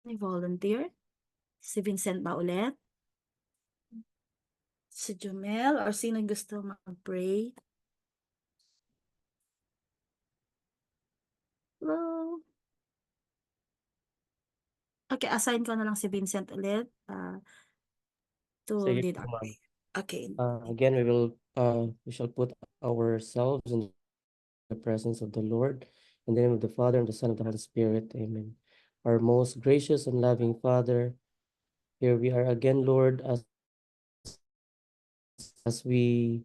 May volunteer? Si Vincent ba ulit? Si Jumel? Or sino gusto mag-pray? Hello? Okay, assign ko na lang si Vincent ulit to Sige lead po, our ma'am. prayer. Okay. Again, we shall put ourselves in the presence of the Lord. In the name of the Father, and the Son, and the Holy Spirit. Amen. Our most gracious and loving Father, here we are again, Lord, as we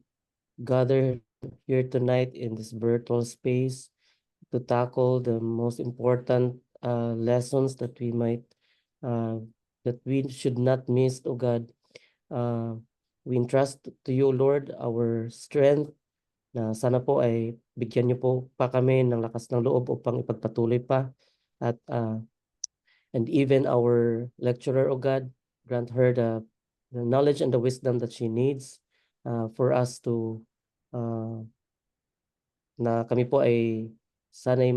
gather here tonight in this virtual space to tackle the most important lessons uh, that we should not miss, oh God. Uh, we entrust to you, Lord, our strength, na sana po ay bigyan niyo po pa kami ng lakas ng loob upang ipagpatuloy pa at and even our lecturer, O God, grant her the knowledge and the wisdom that she needs for us to uh, na kami po ay sana'y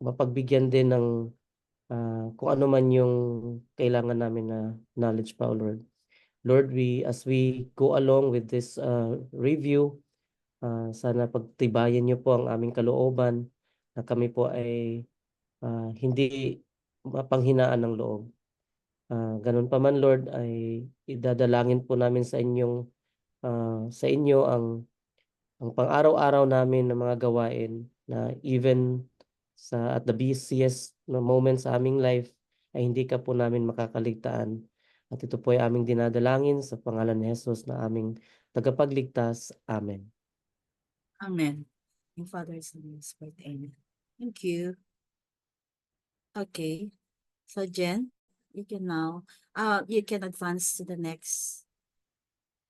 mapagbigyan din ng kung ano man yung kailangan namin na knowledge pa, O Lord. Lord, as we go along with this review, sana pagtibayan niyo po ang aming kalooban na kami po ay hindi mapanghinaan ng loob. Ganun pa man, Lord, ay idadalangin po namin sa inyo ang pang-araw-araw namin na mga gawain na even at the busiest na moment sa aming life ay hindi ka po namin makakaligtaan. At ito po ay aming dinadalangin sa pangalan ni Jesus na aming tagapagligtas. Amen. Amen. In Father, Son, and Spirit. Amen. Thank you. Okay. So Jen, you can now, you can advance to the next.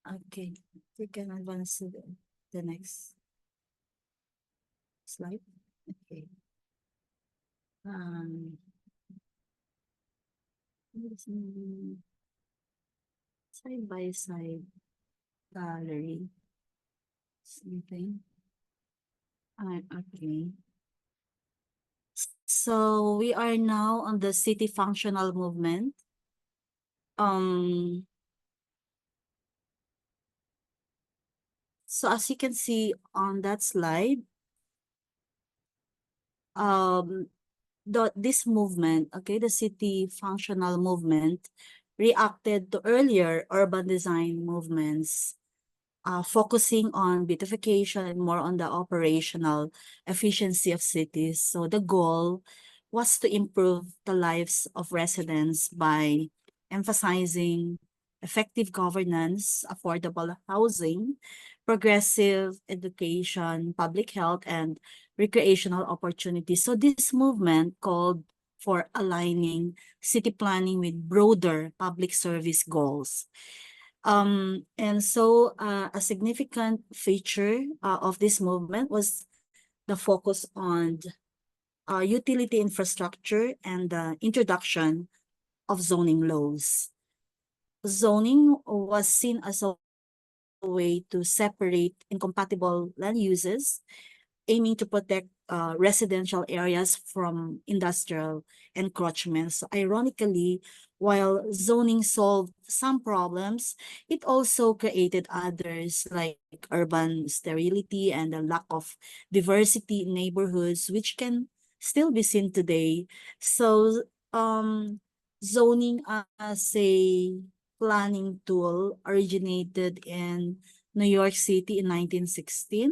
Okay. You can advance to the next slide. Okay. Side by side gallery. Something. Okay. So we are now on the city functional movement. So as you can see on that slide, this movement, okay, the city functional movement reacted to earlier urban design movements, focusing on beautification and more on the operational efficiency of cities. So the goal was to improve the lives of residents by emphasizing effective governance, affordable housing, progressive education, public health, and recreational opportunities. So this movement called for aligning city planning with broader public service goals. And so a significant feature of this movement was the focus on utility infrastructure and the introduction of zoning laws. Zoning was seen as a way to separate incompatible land uses, aiming to protect residential areas from industrial encroachments. So ironically, while zoning solved some problems, it also created others like urban sterility and a lack of diversity in neighborhoods, which can still be seen today. So zoning as a planning tool originated in New York City in 1916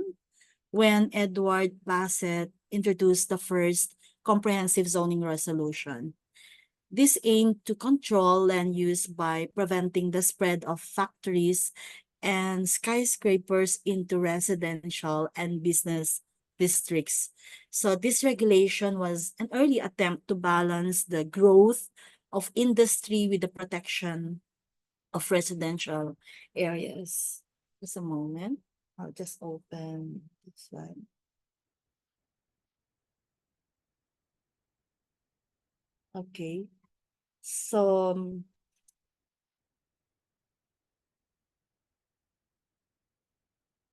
when Edward Bassett introduced the first comprehensive zoning resolution. This aimed to control land use by preventing the spread of factories and skyscrapers into residential and business districts. So this regulation was an early attempt to balance the growth of industry with the protection of residential areas. Just a moment. I'll just open this one. Okay. So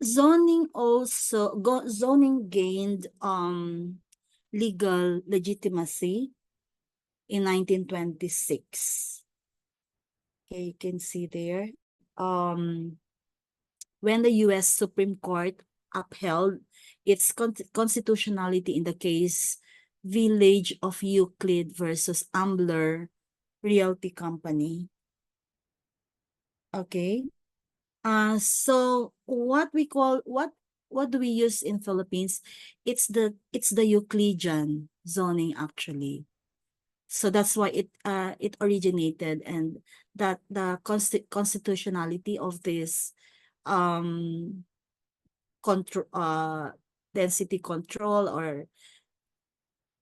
zoning gained legal legitimacy in 1926. Okay, you can see there. When the U.S. Supreme Court upheld its constitutionality in the case Village of Euclid versus Ambler Realty Company. Okay. So what do we use in Philippines? It's the Euclidean zoning actually. So that's why it originated, and that the constitutionality of this control density control or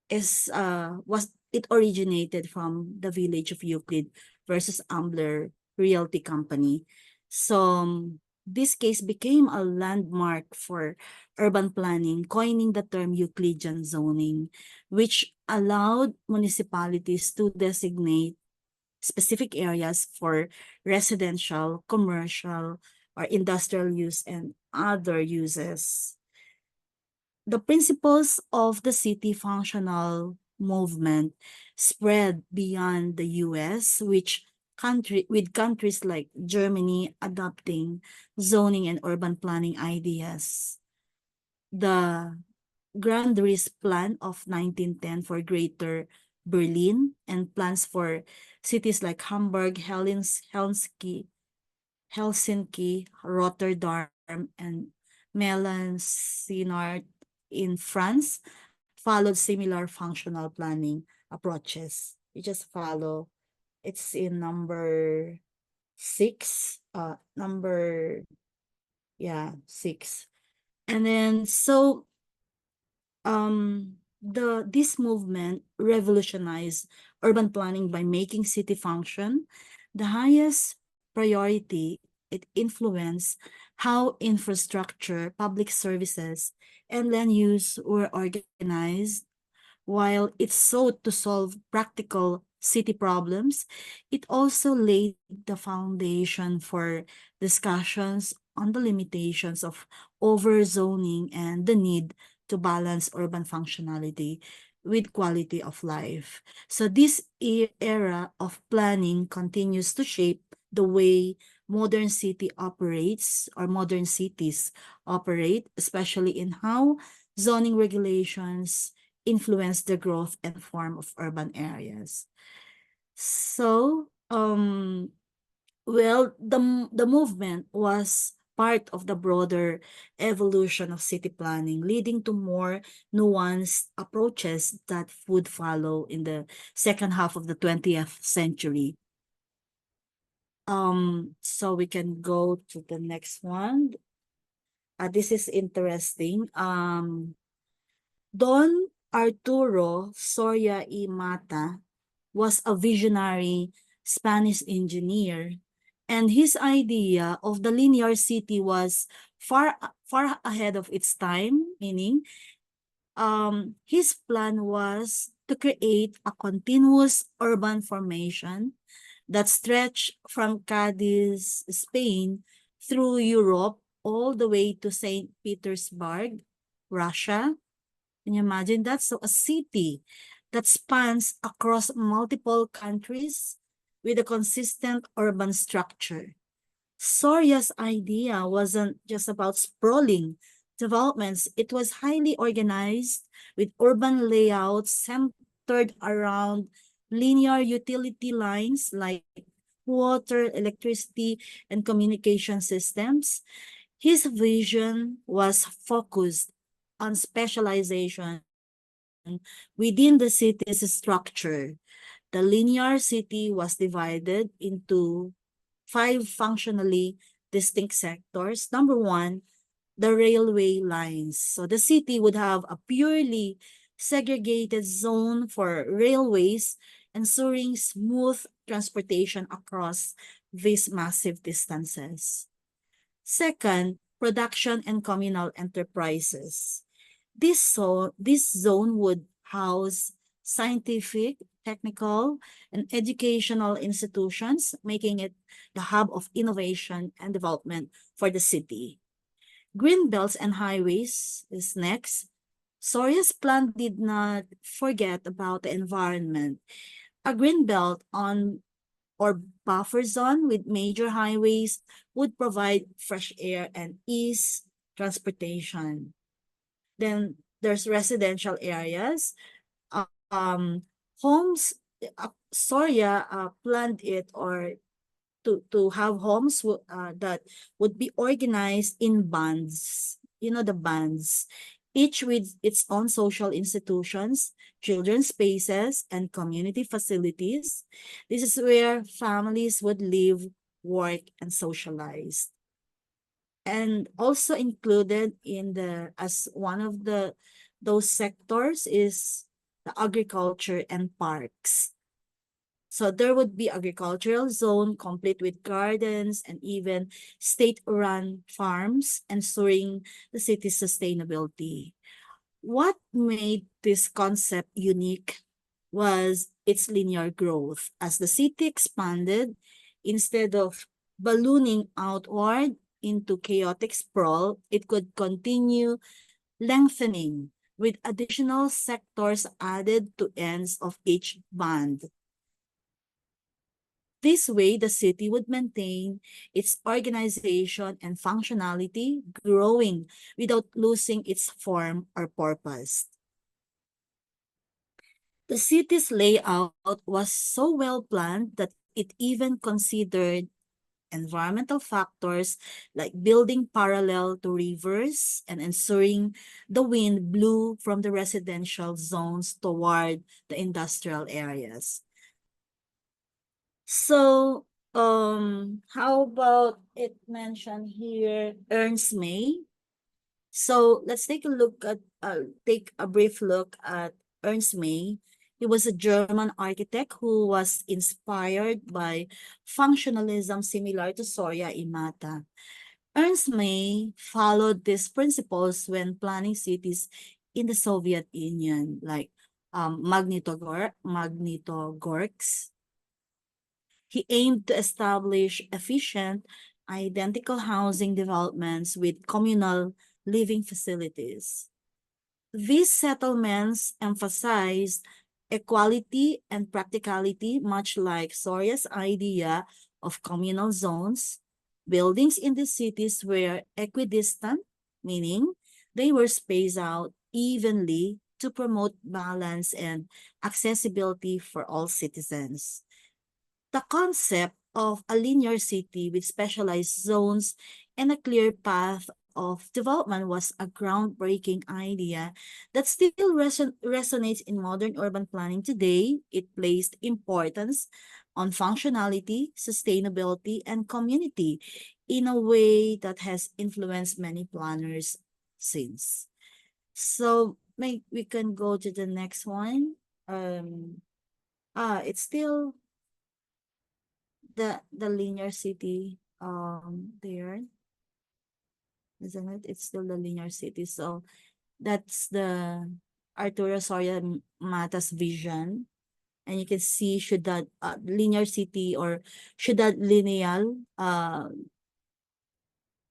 was it originated from the Village of Euclid versus Ambler Realty Company. So this case became a landmark for urban planning, coining the term Euclidean zoning, which allowed municipalities to designate specific areas for residential, commercial, or industrial use and other uses. The principles of the city functional movement spread beyond the US, with countries like Germany adopting zoning and urban planning ideas. The Grundrisse Plan of 1910 for Greater Berlin and plans for cities like Hamburg, Helsinki, Rotterdam, and Melancinart in France followed similar functional planning approaches. You just follow. It's in number 6. Number 6. And then this movement revolutionized urban planning by making city function the highest priority. It influenced how infrastructure, public services, and land use were organized. While it sought to solve practical city problems, it also laid the foundation for discussions on the limitations of overzoning and the need to balance urban functionality with quality of life. So this era of planning continues to shape the way modern cities operate, especially in how zoning regulations influence the growth and form of urban areas. So, the movement was part of the broader evolution of city planning, leading to more nuanced approaches that would follow in the second half of the 20th century. So we can go to the next one. This is interesting. Don Arturo Soria y Mata was a visionary Spanish engineer, and his idea of the linear city was far ahead of its time, meaning his plan was to create a continuous urban formation that stretched from Cadiz, Spain, through Europe all the way to St. Petersburg, Russia. Can you imagine that? So a city that spans across multiple countries with a consistent urban structure. Soria's idea wasn't just about sprawling developments. It was highly organized with urban layouts centered around linear utility lines like water, electricity, and communication systems. His vision was focused on specialization within the city's structure. The linear city was divided into 5 functionally distinct sectors. Number 1, the railway lines. So the city would have a purely segregated zone for railways, ensuring smooth transportation across these massive distances. Second, production and communal enterprises. This zone would house scientific, technical, and educational institutions, making it the hub of innovation and development for the city. Green belts and highways is next. Soria's plan did not forget about the environment. A green belt on or buffer zone with major highways would provide fresh air and ease transportation. Then there's residential areas. Um, homes, Soria planned it or to have homes that would be organized in bands. You know, the bands, each with its own social institutions, children's spaces, and community facilities. This is where families would live, work, and socialize. And also included in the as one of the those sectors is the agriculture and parks. So there would be agricultural zone complete with gardens and even state-run farms ensuring the city's sustainability. What made this concept unique was its linear growth. As the city expanded, instead of ballooning outward into chaotic sprawl, it could continue lengthening with additional sectors added to ends of each band. This way, the city would maintain its organization and functionality, growing without losing its form or purpose. The city's layout was so well planned that it even considered environmental factors like building parallel to rivers and ensuring the wind blew from the residential zones toward the industrial areas. So, how about it mentioned here, Ernst May? So let's take a brief look at Ernst May. He was a German architect who was inspired by functionalism similar to Soria Imata. Ernst May followed these principles when planning cities in the Soviet Union, like Magnitogorsk. He aimed to establish efficient, identical housing developments with communal living facilities. These settlements emphasized equality and practicality, much like Soria's idea of communal zones. Buildings in the cities were equidistant, meaning they were spaced out evenly to promote balance and accessibility for all citizens. The concept of a linear city with specialized zones and a clear path of development was a groundbreaking idea that still resonates in modern urban planning today. It placed importance on functionality, sustainability, and community in a way that has influenced many planners since. So we can go to the next one. It's still the linear city there, isn't it? It's still the linear city. So that's the Arturo Soria Mata's vision. And you can see should that linear city or should that lineal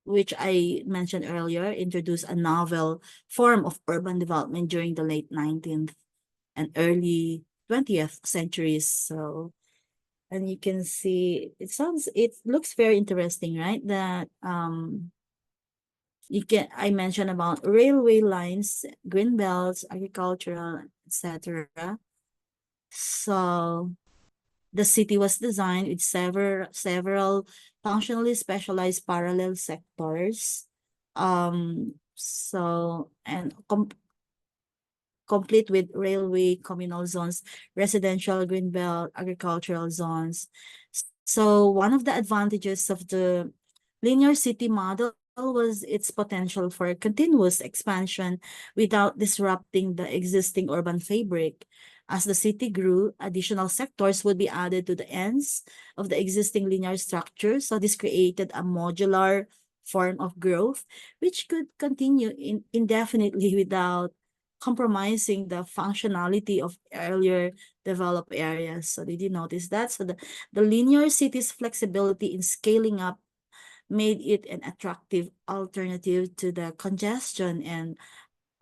which I mentioned earlier introduce a novel form of urban development during the late 19th and early 20th centuries. So and you can see it looks very interesting, right? That I mentioned about railway lines, green belts, agricultural, etc. So the city was designed with several functionally specialized parallel sectors. So and complete with railway, communal zones, residential, green belt, agricultural zones. So one of the advantages of the linear city model was its potential for continuous expansion without disrupting the existing urban fabric. As the city grew, additional sectors would be added to the ends of the existing linear structure. So this created a modular form of growth, which could continue indefinitely without compromising the functionality of earlier developed areas. So did you notice that? So the linear city's flexibility in scaling up made it an attractive alternative to the congestion and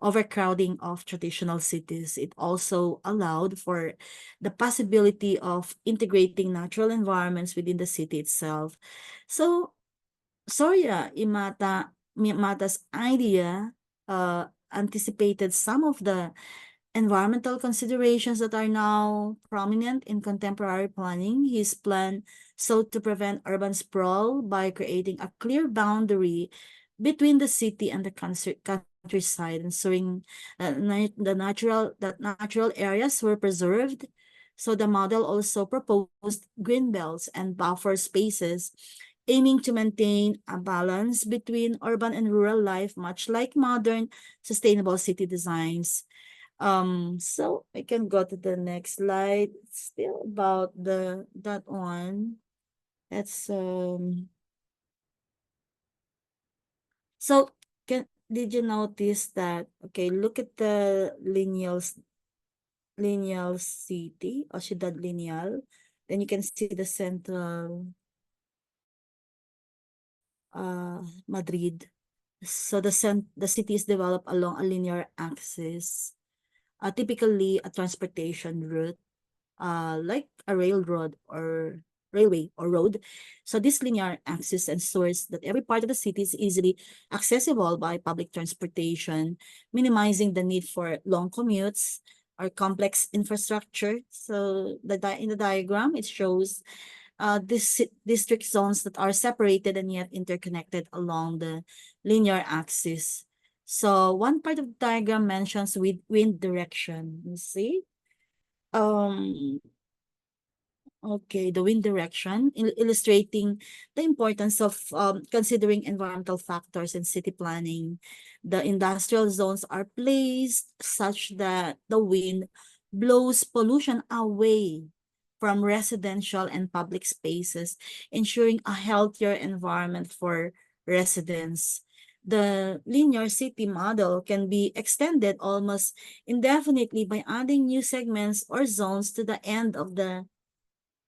overcrowding of traditional cities. It also allowed for the possibility of integrating natural environments within the city itself. So, Soria Imata's idea anticipated some of the environmental considerations that are now prominent in contemporary planning. His plan sought to prevent urban sprawl by creating a clear boundary between the city and the countryside, ensuring that natural areas were preserved. So the model also proposed green belts and buffer spaces, aiming to maintain a balance between urban and rural life, much like modern sustainable city designs. So I can go to the next slide. It's still about that one. That's so did you notice that? Okay, look at the lineal city or Ciudad Lineal. Then you can see the central Madrid. So the city is developed along a linear axis, typically a transportation route, like a railway or road. So this linear axis ensures that every part of the city is easily accessible by public transportation, minimizing the need for long commutes or complex infrastructure. So in the diagram, it shows district zones that are separated and yet interconnected along the linear axis. So one part of the diagram mentions wind direction. You see? Okay, the wind direction, illustrating the importance of considering environmental factors in city planning. The industrial zones are placed such that the wind blows pollution away from residential and public spaces, ensuring a healthier environment for residents. The linear city model can be extended almost indefinitely by adding new segments or zones to the end of the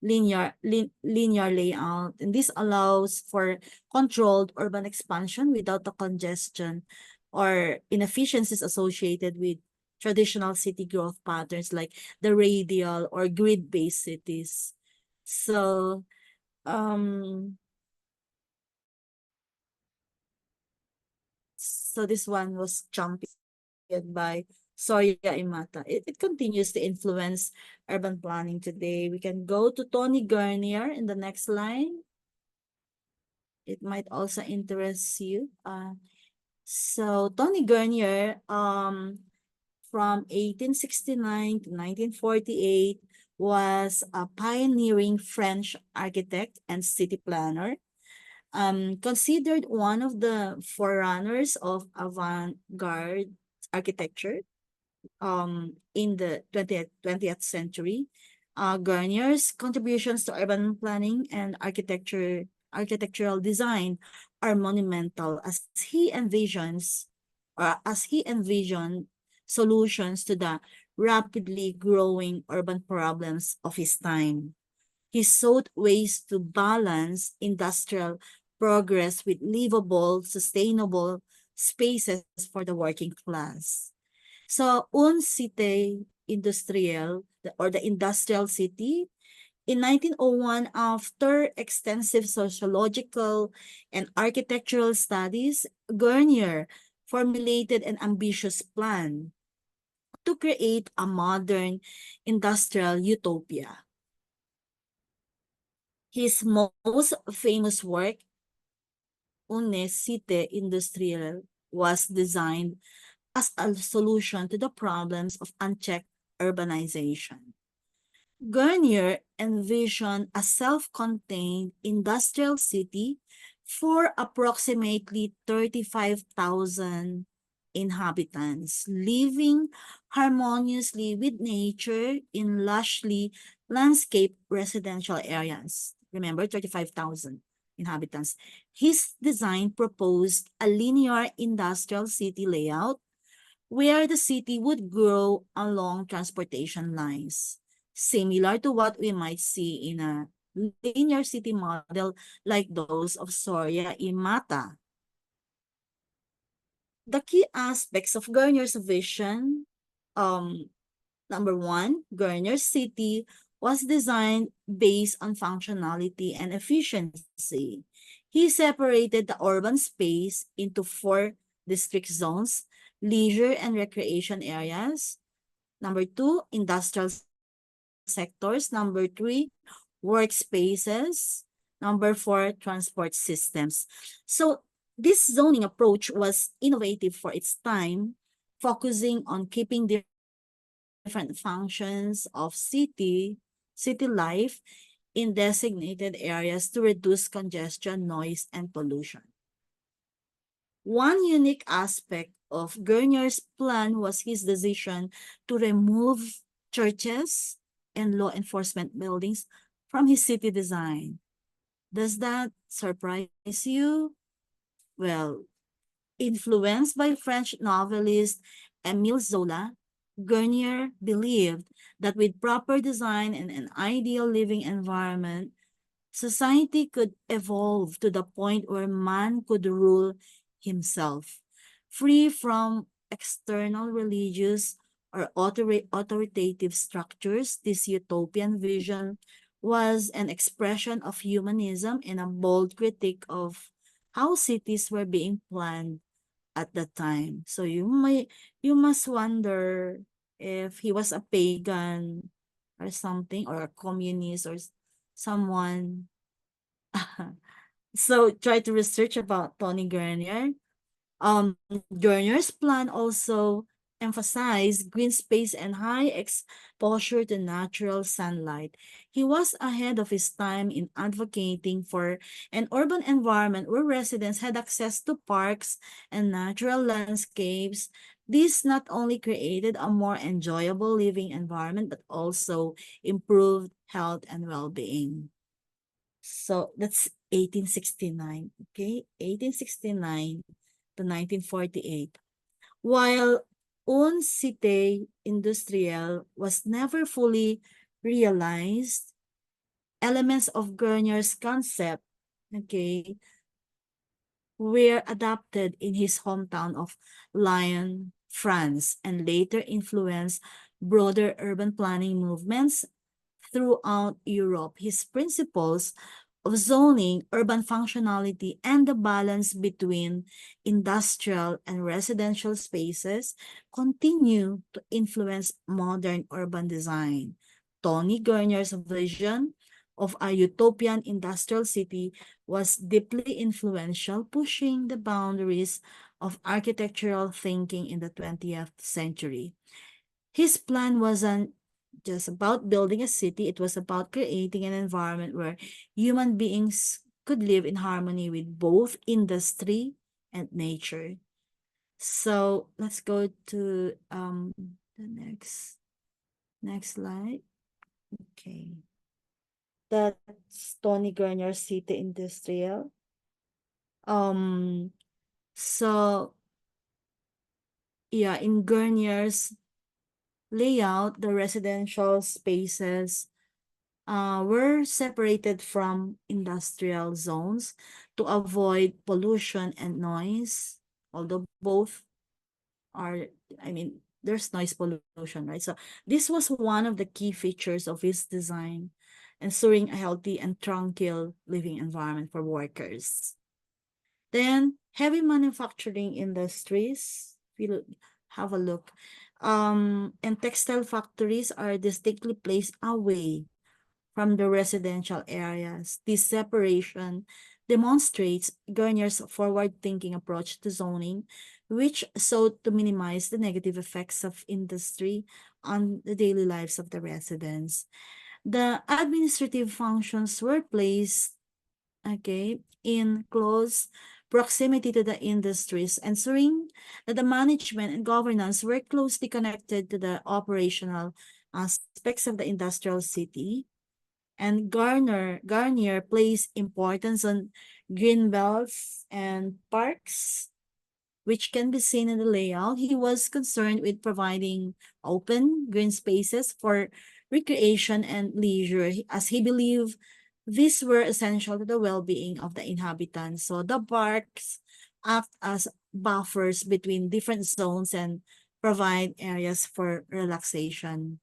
linear layout, and this allows for controlled urban expansion without the congestion or inefficiencies associated with traditional city growth patterns like the radial or grid-based cities. So this one was championed by Soria Imata. It continues to influence urban planning today. We can go to Tony Garnier in the next line. It might also interest you. So Tony Garnier, from 1869 to 1948, was a pioneering French architect and city planner, considered one of the forerunners of avant-garde architecture in the 20th century. Garnier's contributions to urban planning and architectural design are monumental as he envisioned solutions to the rapidly growing urban problems of his time. He sought ways to balance industrial progress with livable, sustainable spaces for the working class. So, un cité industriel, or the industrial city, in 1901, after extensive sociological and architectural studies, Garnier formulated an ambitious plan to create a modern industrial utopia. His most famous work, Une Cité Industrielle, was designed as a solution to the problems of unchecked urbanization. Garnier envisioned a self-contained industrial city for approximately 35,000 inhabitants, living harmoniously with nature in lushly landscaped residential areas. Remember, 35,000 inhabitants. His design proposed a linear industrial city layout where the city would grow along transportation lines, similar to what we might see in a linear city model like those of Soria Imata. the key aspects of Garnier's vision, number one, Garnier's city was designed based on functionality and efficiency. He separated the urban space into 4 district zones: leisure and recreation areas. Number two, industrial sectors. Number three, workspaces. Number four, transport systems. So this zoning approach was innovative for its time, focusing on keeping different functions of city life in designated areas to reduce congestion, noise, and pollution. One unique aspect of Gurnier's plan was his decision to remove churches and law enforcement buildings from his city design. Does that surprise you? Well, influenced by French novelist Émile Zola, Garnier believed that with proper design and an ideal living environment, society could evolve to the point where man could rule himself, free from external religious or authoritative structures. This utopian vision was an expression of humanism and a bold critique of how cities were being planned at the time. So you must wonder if he was a pagan or something, or a communist, or someone. So try to research about Tony Garnier. Garnier's plan also emphasized green space and high exposure to natural sunlight. He was ahead of his time in advocating for an urban environment where residents had access to parks and natural landscapes. This not only created a more enjoyable living environment, but also improved health and well-being. So that's 1869, okay? 1869 to 1948. While Un Cité Industrielle was never fully realized, elements of Gernier's concept, okay, were adopted in his hometown of Lyon, France, and later influenced broader urban planning movements throughout Europe. His principles of zoning, urban functionality, and the balance between industrial and residential spaces continue to influence modern urban design. Tony Garnier's vision of a utopian industrial city was deeply influential, pushing the boundaries of architectural thinking in the 20th century. His plan wasn't just about building a city, it was about creating an environment where human beings could live in harmony with both industry and nature. So let's go to the next slide. Okay. That's Tony Garnier City Industrial. So yeah, in Garnier's layout, the residential spaces were separated from industrial zones to avoid pollution and noise, although both are, I mean, there's noise pollution, right? So this was one of the key features of his design, ensuring a healthy and tranquil living environment for workers. Then heavy manufacturing industries, if you have a look, and textile factories are distinctly placed away from the residential areas. This separation demonstrates Garnier's forward-thinking approach to zoning, which sought to minimize the negative effects of industry on the daily lives of the residents. The administrative functions were placed, okay, in close proximity to the industries, ensuring that the management and governance were closely connected to the operational aspects of the industrial city. And Garnier placed importance on green belts and parks, which can be seen in the layout. He was concerned with providing open green spaces for recreation and leisure, as he believed these were essential to the well-being of the inhabitants. So the parks act as buffers between different zones and provide areas for relaxation.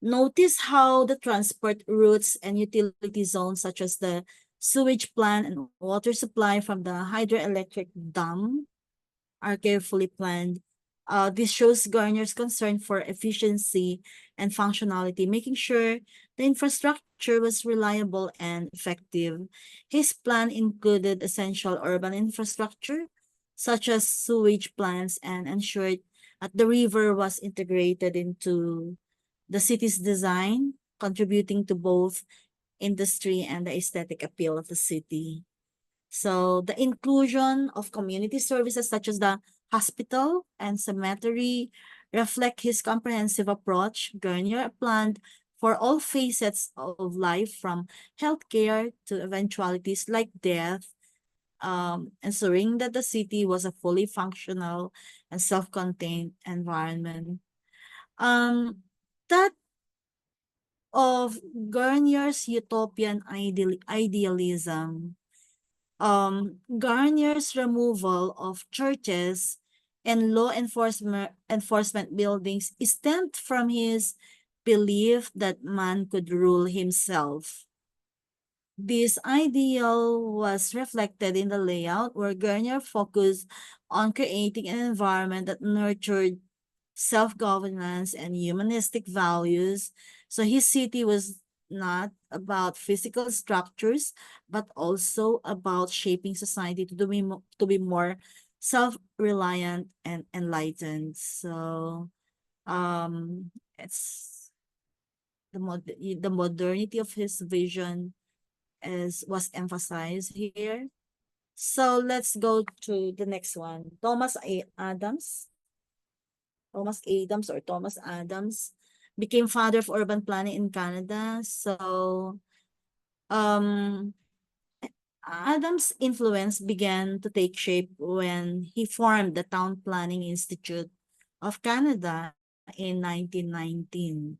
Notice how the transport routes and utility zones such as the sewage plant and water supply from the hydroelectric dam are carefully planned. This shows Garner's concern for efficiency and functionality, making sure the infrastructure was reliable and effective. His plan included essential urban infrastructure, such as sewage plants, and ensured that the river was integrated into the city's design, contributing to both industry and the aesthetic appeal of the city. So the inclusion of community services such as the hospital and cemetery reflect his comprehensive approach. Garnier planned for all facets of life from healthcare to eventualities like death, ensuring that the city was a fully functional and self-contained environment. That of Garnier's utopian idealism. Garnier's removal of churches and law enforcement buildings stemmed from his belief that man could rule himself. This ideal was reflected in the layout where Garnier focused on creating an environment that nurtured self-governance and humanistic values. So his city was not about physical structures, but also about shaping society to be more self-reliant and enlightened. So it's the modernity of his vision was emphasized here. So let's go to the next one. Thomas Adams became father of urban planning in Canada. So um Adams' influence began to take shape when he formed the Town Planning Institute of Canada in 1919.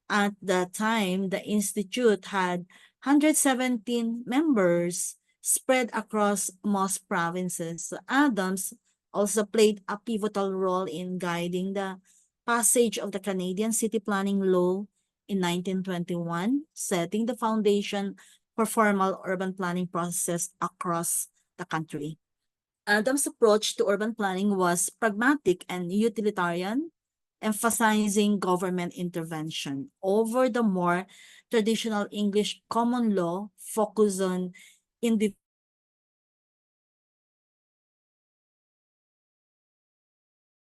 At that time, the institute had 117 members spread across most provinces. So Adams also played a pivotal role in guiding the passage of the Canadian City Planning Law in 1921, setting the foundation for formal urban planning processes across the country. Adams' approach to urban planning was pragmatic and utilitarian, emphasizing government intervention over the more traditional English common law focus on individual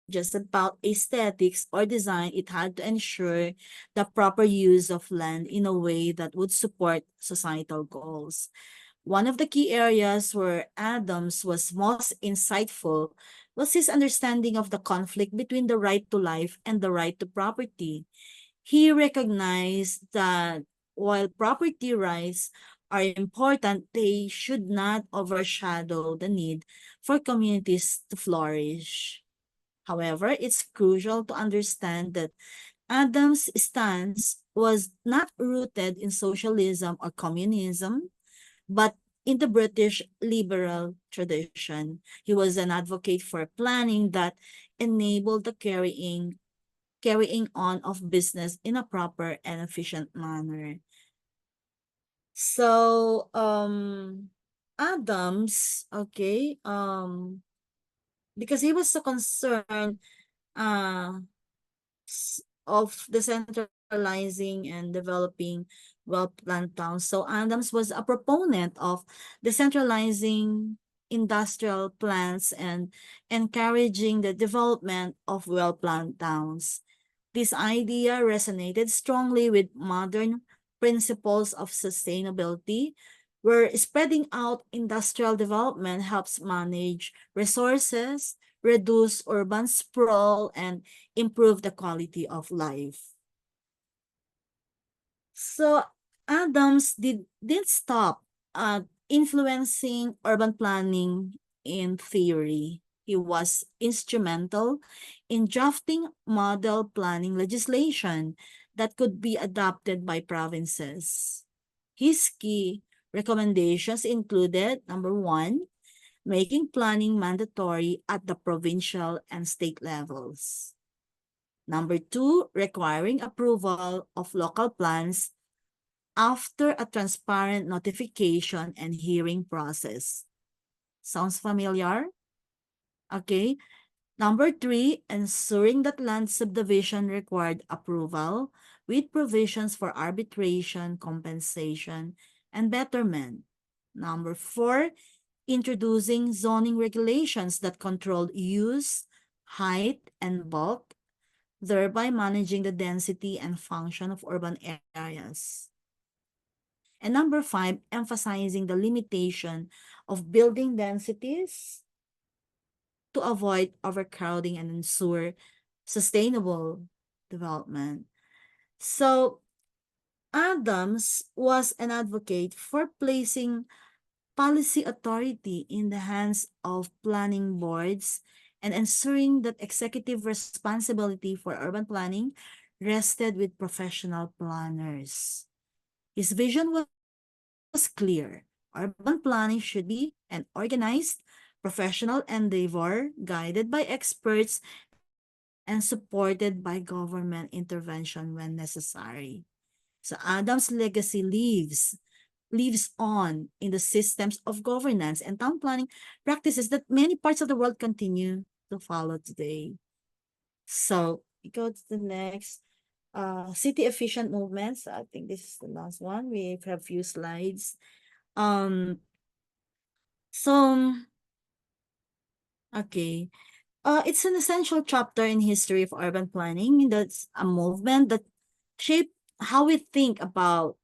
just about aesthetics or design. It had to ensure the proper use of land in a way that would support societal goals. One of the key areas where Adams was most insightful was his understanding of the conflict between the right to life and the right to property. He recognized that while property rights are important, they should not overshadow the need for communities to flourish. However, it's crucial to understand that Adams' stance was not rooted in socialism or communism, but in the British liberal tradition. He was an advocate for planning that enabled the carrying on of business in a proper and efficient manner. So, Adams, okay, because he was so concerned uh of decentralizing and developing well-planned towns. So Adams was a proponent of decentralizing industrial plants and encouraging the development of well-planned towns. This idea resonated strongly with modern principles of sustainability, where spreading out industrial development helps manage resources, reduce urban sprawl, and improve the quality of life. So Adams didn't stop influencing urban planning in theory. He was instrumental in drafting model planning legislation that could be adopted by provinces. His key recommendations included, number one, making planning mandatory at the provincial and state levels. Number 2, requiring approval of local plans after a transparent notification and hearing process. Sounds familiar? Okay. Number 3, ensuring that land subdivision required approval with provisions for arbitration, compensation, and betterment. Number 4, introducing zoning regulations that control use, height, and bulk, thereby managing the density and function of urban areas. And number 5, emphasizing the limitation of building densities to avoid overcrowding and ensure sustainable development. So Adams was an advocate for placing policy authority in the hands of planning boards and ensuring that executive responsibility for urban planning rested with professional planners. His vision was clear. Urban planning should be an organized, professional endeavor guided by experts and supported by government intervention when necessary. So Adams' legacy lives on in the systems of governance and town planning practices that many parts of the world continue to follow today. So we go to the next city efficient movements. I think this is the last one. We have a few slides. So okay. It's an essential chapter in history of urban planning. That's a movement that shaped how we think about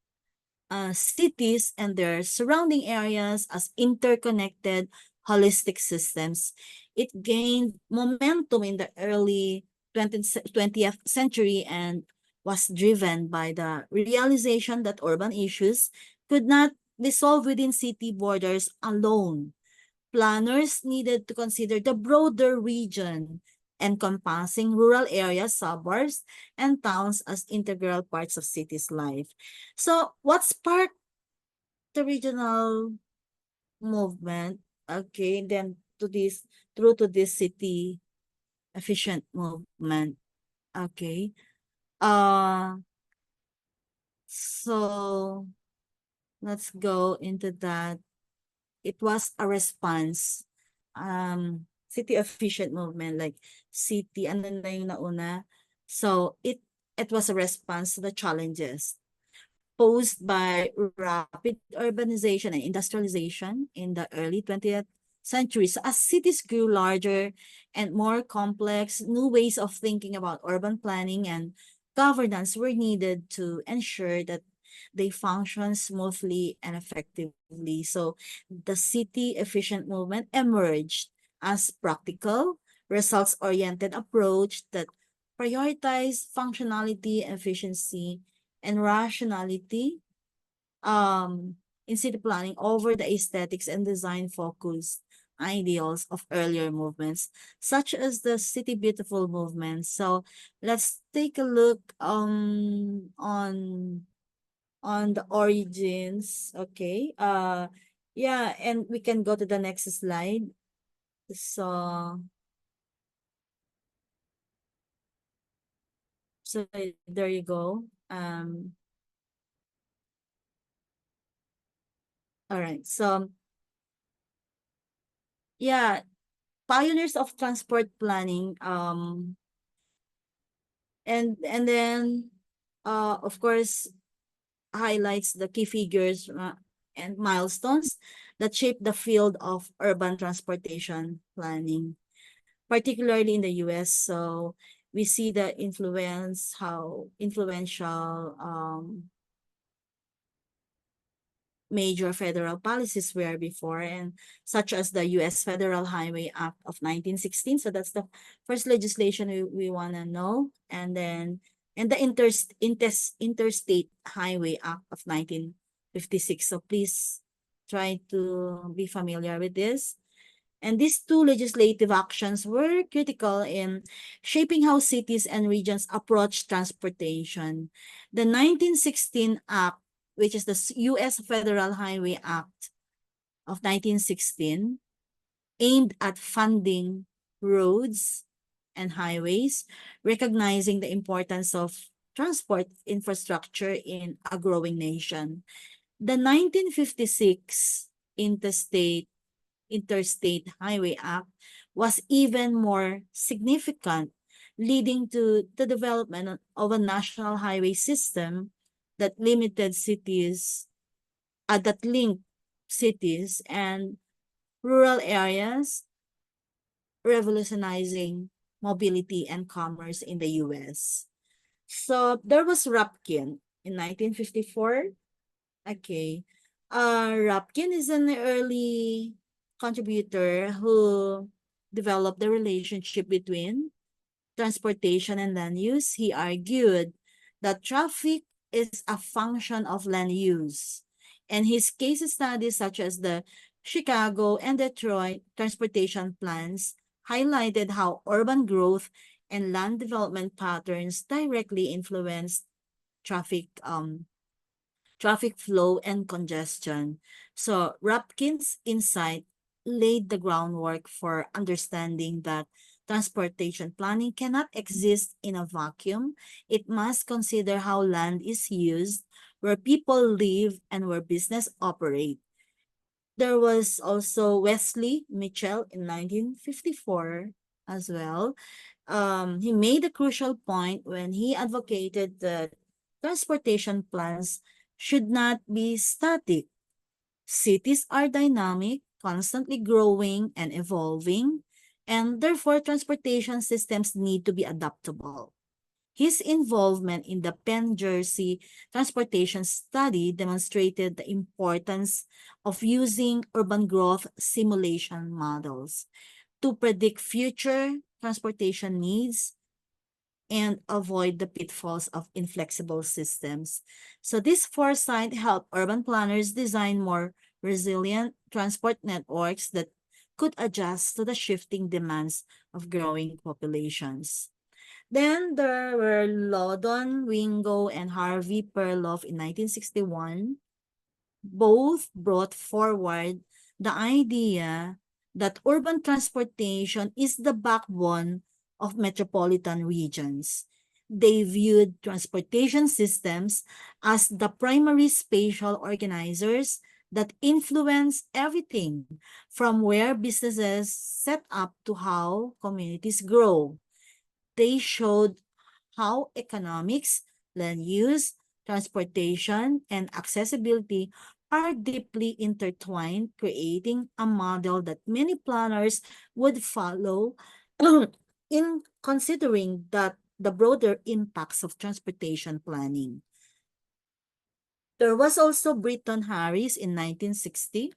cities and their surrounding areas as interconnected, holistic systems. It gained momentum in the early 20th century and was driven by the realization that urban issues could not be solved within city borders alone. Planners needed to consider the broader region, encompassing rural areas, suburbs, and towns as integral parts of city's life. So, what sparked the regional movement? Okay, then through to this city efficient movement. Okay. So let's go into that. It was a response, city efficient movement, like city, ano na yung nauna. So it was a response to the challenges posed by rapid urbanization and industrialization in the early 20th century. So as cities grew larger and more complex, new ways of thinking about urban planning and governance were needed to ensure that they function smoothly and effectively. So the city efficient movement emerged as practical, results-oriented approach that prioritized functionality, efficiency, and rationality in city planning over the aesthetics and design focused ideals of earlier movements, such as the City Beautiful movement. So let's take a look on the origins. Okay. Yeah, and we can go to the next slide. So there you go. All right. So yeah, pioneers of transport planning, and then of course highlights the key figures and milestones that shape the field of urban transportation planning, particularly in the US. So we see the influence, how influential major federal policies were before, and such as the US Federal Highway Act of 1916. So that's the first legislation we want to know. And then the Interstate Highway Act of 1956. So please try to be familiar with this. And these two legislative actions were critical in shaping how cities and regions approach transportation. The 1916 Act, which is the US Federal Highway Act of 1916, aimed at funding roads and highways, recognizing the importance of transport infrastructure in a growing nation. The 1956 Interstate Highway Act was even more significant, leading to the development of a national highway system that limited cities, that linked cities and rural areas, revolutionizing mobility and commerce in the US. So there was Rapkin in 1954. Okay. Rapkin is an early contributor who developed the relationship between transportation and land use. He argued that traffic is a function of land use. And his case studies, such as the Chicago and Detroit transportation plans, highlighted how urban growth and land development patterns directly influenced traffic traffic flow and congestion. So Rapkin's insight laid the groundwork for understanding that transportation planning cannot exist in a vacuum. It must consider how land is used, where people live, and where business operate. There was also Wesley Mitchell in 1954 as well. He made a crucial point when he advocated that transportation plans should not be static. Cities are dynamic, constantly growing and evolving, and therefore transportation systems need to be adaptable. His involvement in the Penn Jersey transportation study demonstrated the importance of using urban growth simulation models to predict future transportation needs and avoid the pitfalls of inflexible systems. So this foresight helped urban planners design more resilient transport networks that could adjust to the shifting demands of growing populations. Then there were Loudon, Wingo, and Harvey Perloff in 1961. Both brought forward the idea that urban transportation is the backbone of metropolitan regions. They viewed transportation systems as the primary spatial organizers that influence everything from where businesses set up to how communities grow. They showed how economics, land use, transportation, and accessibility are deeply intertwined, creating a model that many planners would follow in considering that the broader impacts of transportation planning. There was also Britton Harris in 1960.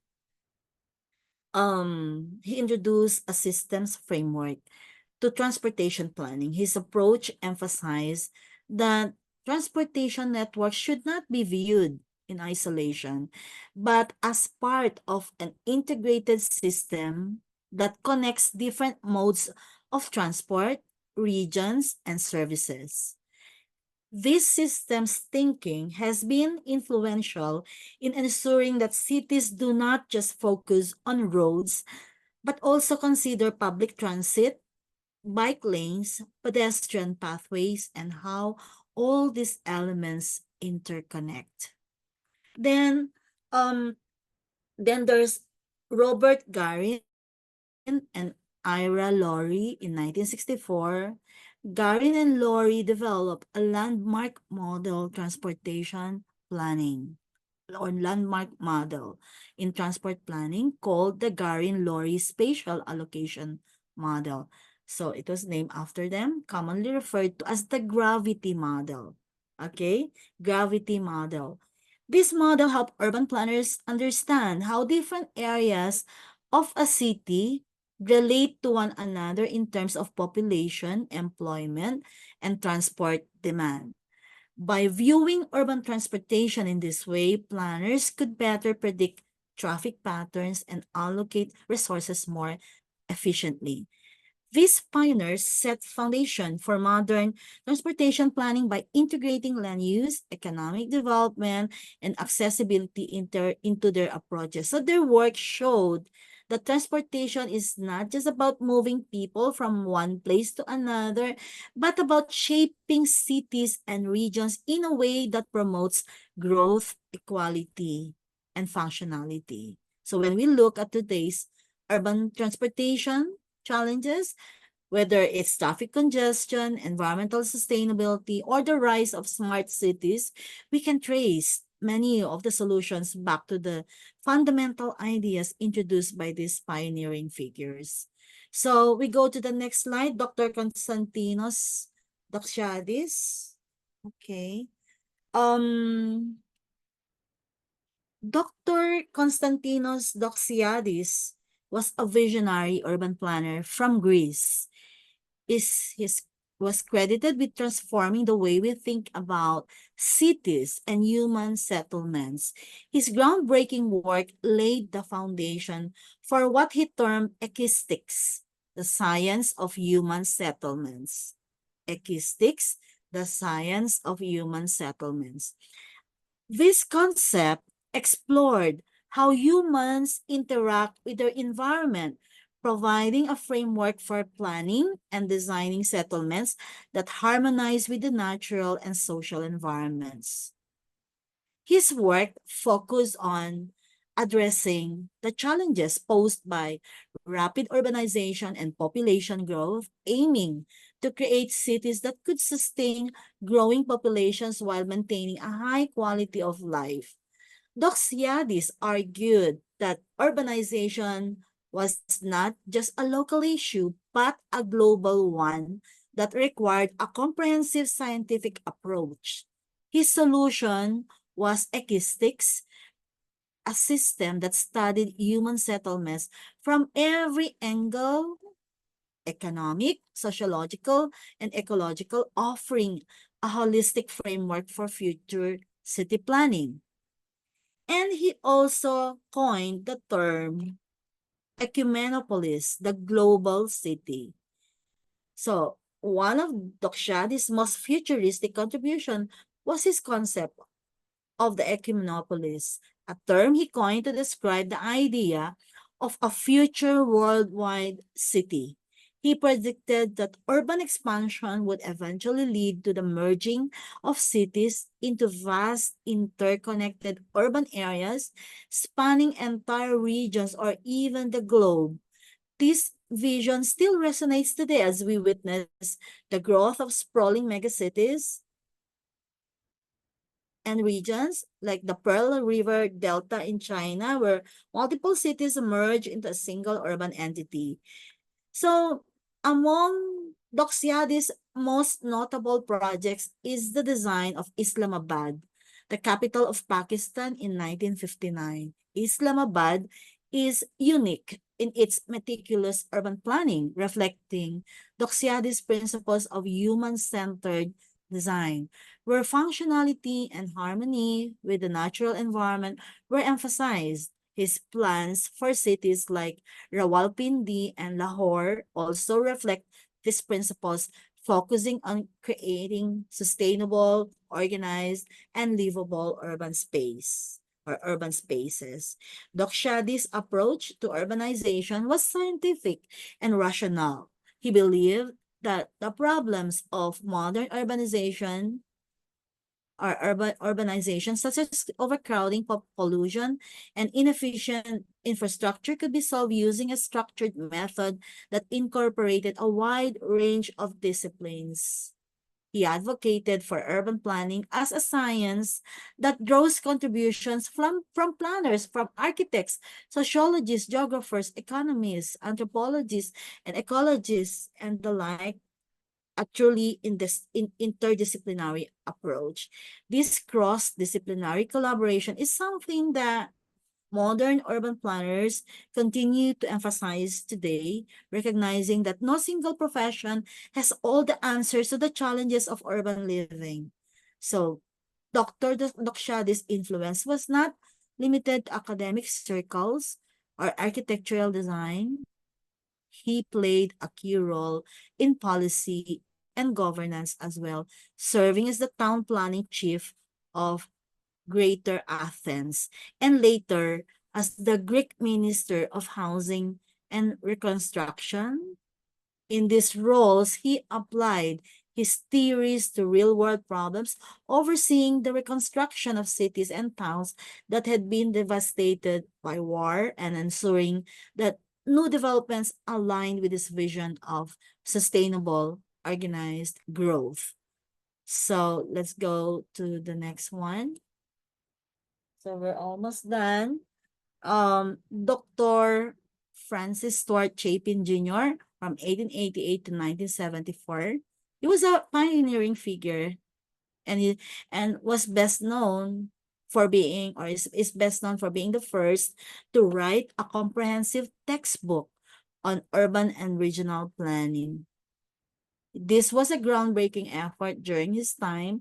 He introduced a systems framework to transportation planning. His approach emphasized that transportation networks should not be viewed in isolation, but as part of an integrated system that connects different modes of transport, regions, and services. This systems thinking has been influential in ensuring that cities do not just focus on roads, but also consider public transit, bike lanes, pedestrian pathways, and how all these elements interconnect. Then, um, then there's Robert Garin and Ira Laurie in 1964. Garin and Laurie developed a landmark model transportation planning or landmark model in transport planning called the Garin-Laurie Spatial Allocation Model. So it was named after them, commonly referred to as the gravity model. Okay, gravity model. This model helped urban planners understand how different areas of a city relate to one another in terms of population, employment, and transport demand. By viewing urban transportation in this way, planners could better predict traffic patterns and allocate resources more efficiently. These pioneers set foundation for modern transportation planning by integrating land use, economic development, and accessibility into their approaches. So their work showed that transportation is not just about moving people from one place to another, but about shaping cities and regions in a way that promotes growth, equality, and functionality. So when we look at today's urban transportation challenges, whether it's traffic congestion, environmental sustainability, or the rise of smart cities, we can trace many of the solutions back to the fundamental ideas introduced by these pioneering figures. So we go to the next slide, Dr. Konstantinos Doxiadis. Okay. Dr. Konstantinos Doxiadis was a visionary urban planner from Greece. His was credited with transforming the way we think about cities and human settlements. His groundbreaking work laid the foundation for what he termed echistics, the science of human settlements. Echistics, the science of human settlements. This concept explored how humans interact with their environment, providing a framework for planning and designing settlements that harmonize with the natural and social environments. His work focused on addressing the challenges posed by rapid urbanization and population growth, aiming to create cities that could sustain growing populations while maintaining a high quality of life. Doxiadis argued that urbanization was not just a local issue, but a global one that required a comprehensive scientific approach. His solution was echistics, a system that studied human settlements from every angle, economic, sociological, and ecological, offering a holistic framework for future city planning. And he also coined the term ecumenopolis, the global city. So one of Doxiadis' most futuristic contribution was his concept of the ecumenopolis, a term he coined to describe the idea of a future worldwide city. He predicted that urban expansion would eventually lead to the merging of cities into vast interconnected urban areas spanning entire regions or even the globe. This vision still resonates today as we witness the growth of sprawling megacities and regions like the Pearl River Delta in China, where multiple cities merge into a single urban entity. So, among Doxiadis' most notable projects is the design of Islamabad, the capital of Pakistan in 1959. Islamabad is unique in its meticulous urban planning, reflecting Doxiadis' principles of human-centered design, where functionality and harmony with the natural environment were emphasized. His plans for cities like Rawalpindi and Lahore also reflect these principles, focusing on creating sustainable, organized, and livable urban space or urban spaces. Doxiadis' approach to urbanization was scientific and rational. He believed that the problems of modern urbanization or urbanization, such as overcrowding, pollution, and inefficient infrastructure, could be solved using a structured method that incorporated a wide range of disciplines. He advocated for urban planning as a science that draws contributions from planners, from architects, sociologists, geographers, economists, anthropologists, and ecologists, and the like, a truly interdisciplinary approach. This cross-disciplinary collaboration is something that modern urban planners continue to emphasize today, recognizing that no single profession has all the answers to the challenges of urban living. So, Dr. Doxiadis' influence was not limited to academic circles or architectural design. He played a key role in policy and governance as well, serving as the town planning chief of Greater Athens and later As the Greek Minister of Housing and Reconstruction, in these roles, he applied his theories to real-world problems, overseeing the reconstruction of cities and towns that had been devastated by war and ensuring that new developments aligned with his vision of sustainable, organized growth. So let's go to the next one. So we're almost done. Dr. Francis Stuart Chapin Jr. from 1888 to 1974. He was a pioneering figure and was best known for being, or is best known for being the first to write a comprehensive textbook on urban and regional planning. This was a groundbreaking effort during his time,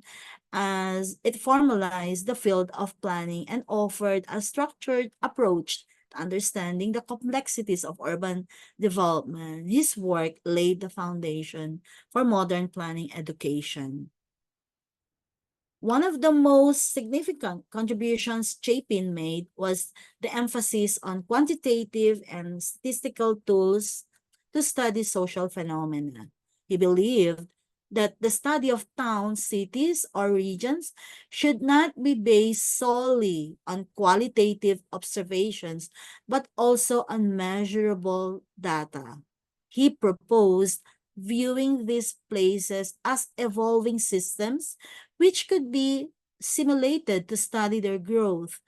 as it formalized the field of planning and offered a structured approach to understanding the complexities of urban development. His work laid the foundation for modern planning education. One of the most significant contributions Chapin made was the emphasis on quantitative and statistical tools to study social phenomena. He believed that the study of towns, cities, or regions should not be based solely on qualitative observations, but also on measurable data. He proposed viewing these places as evolving systems which could be simulated to study their growth.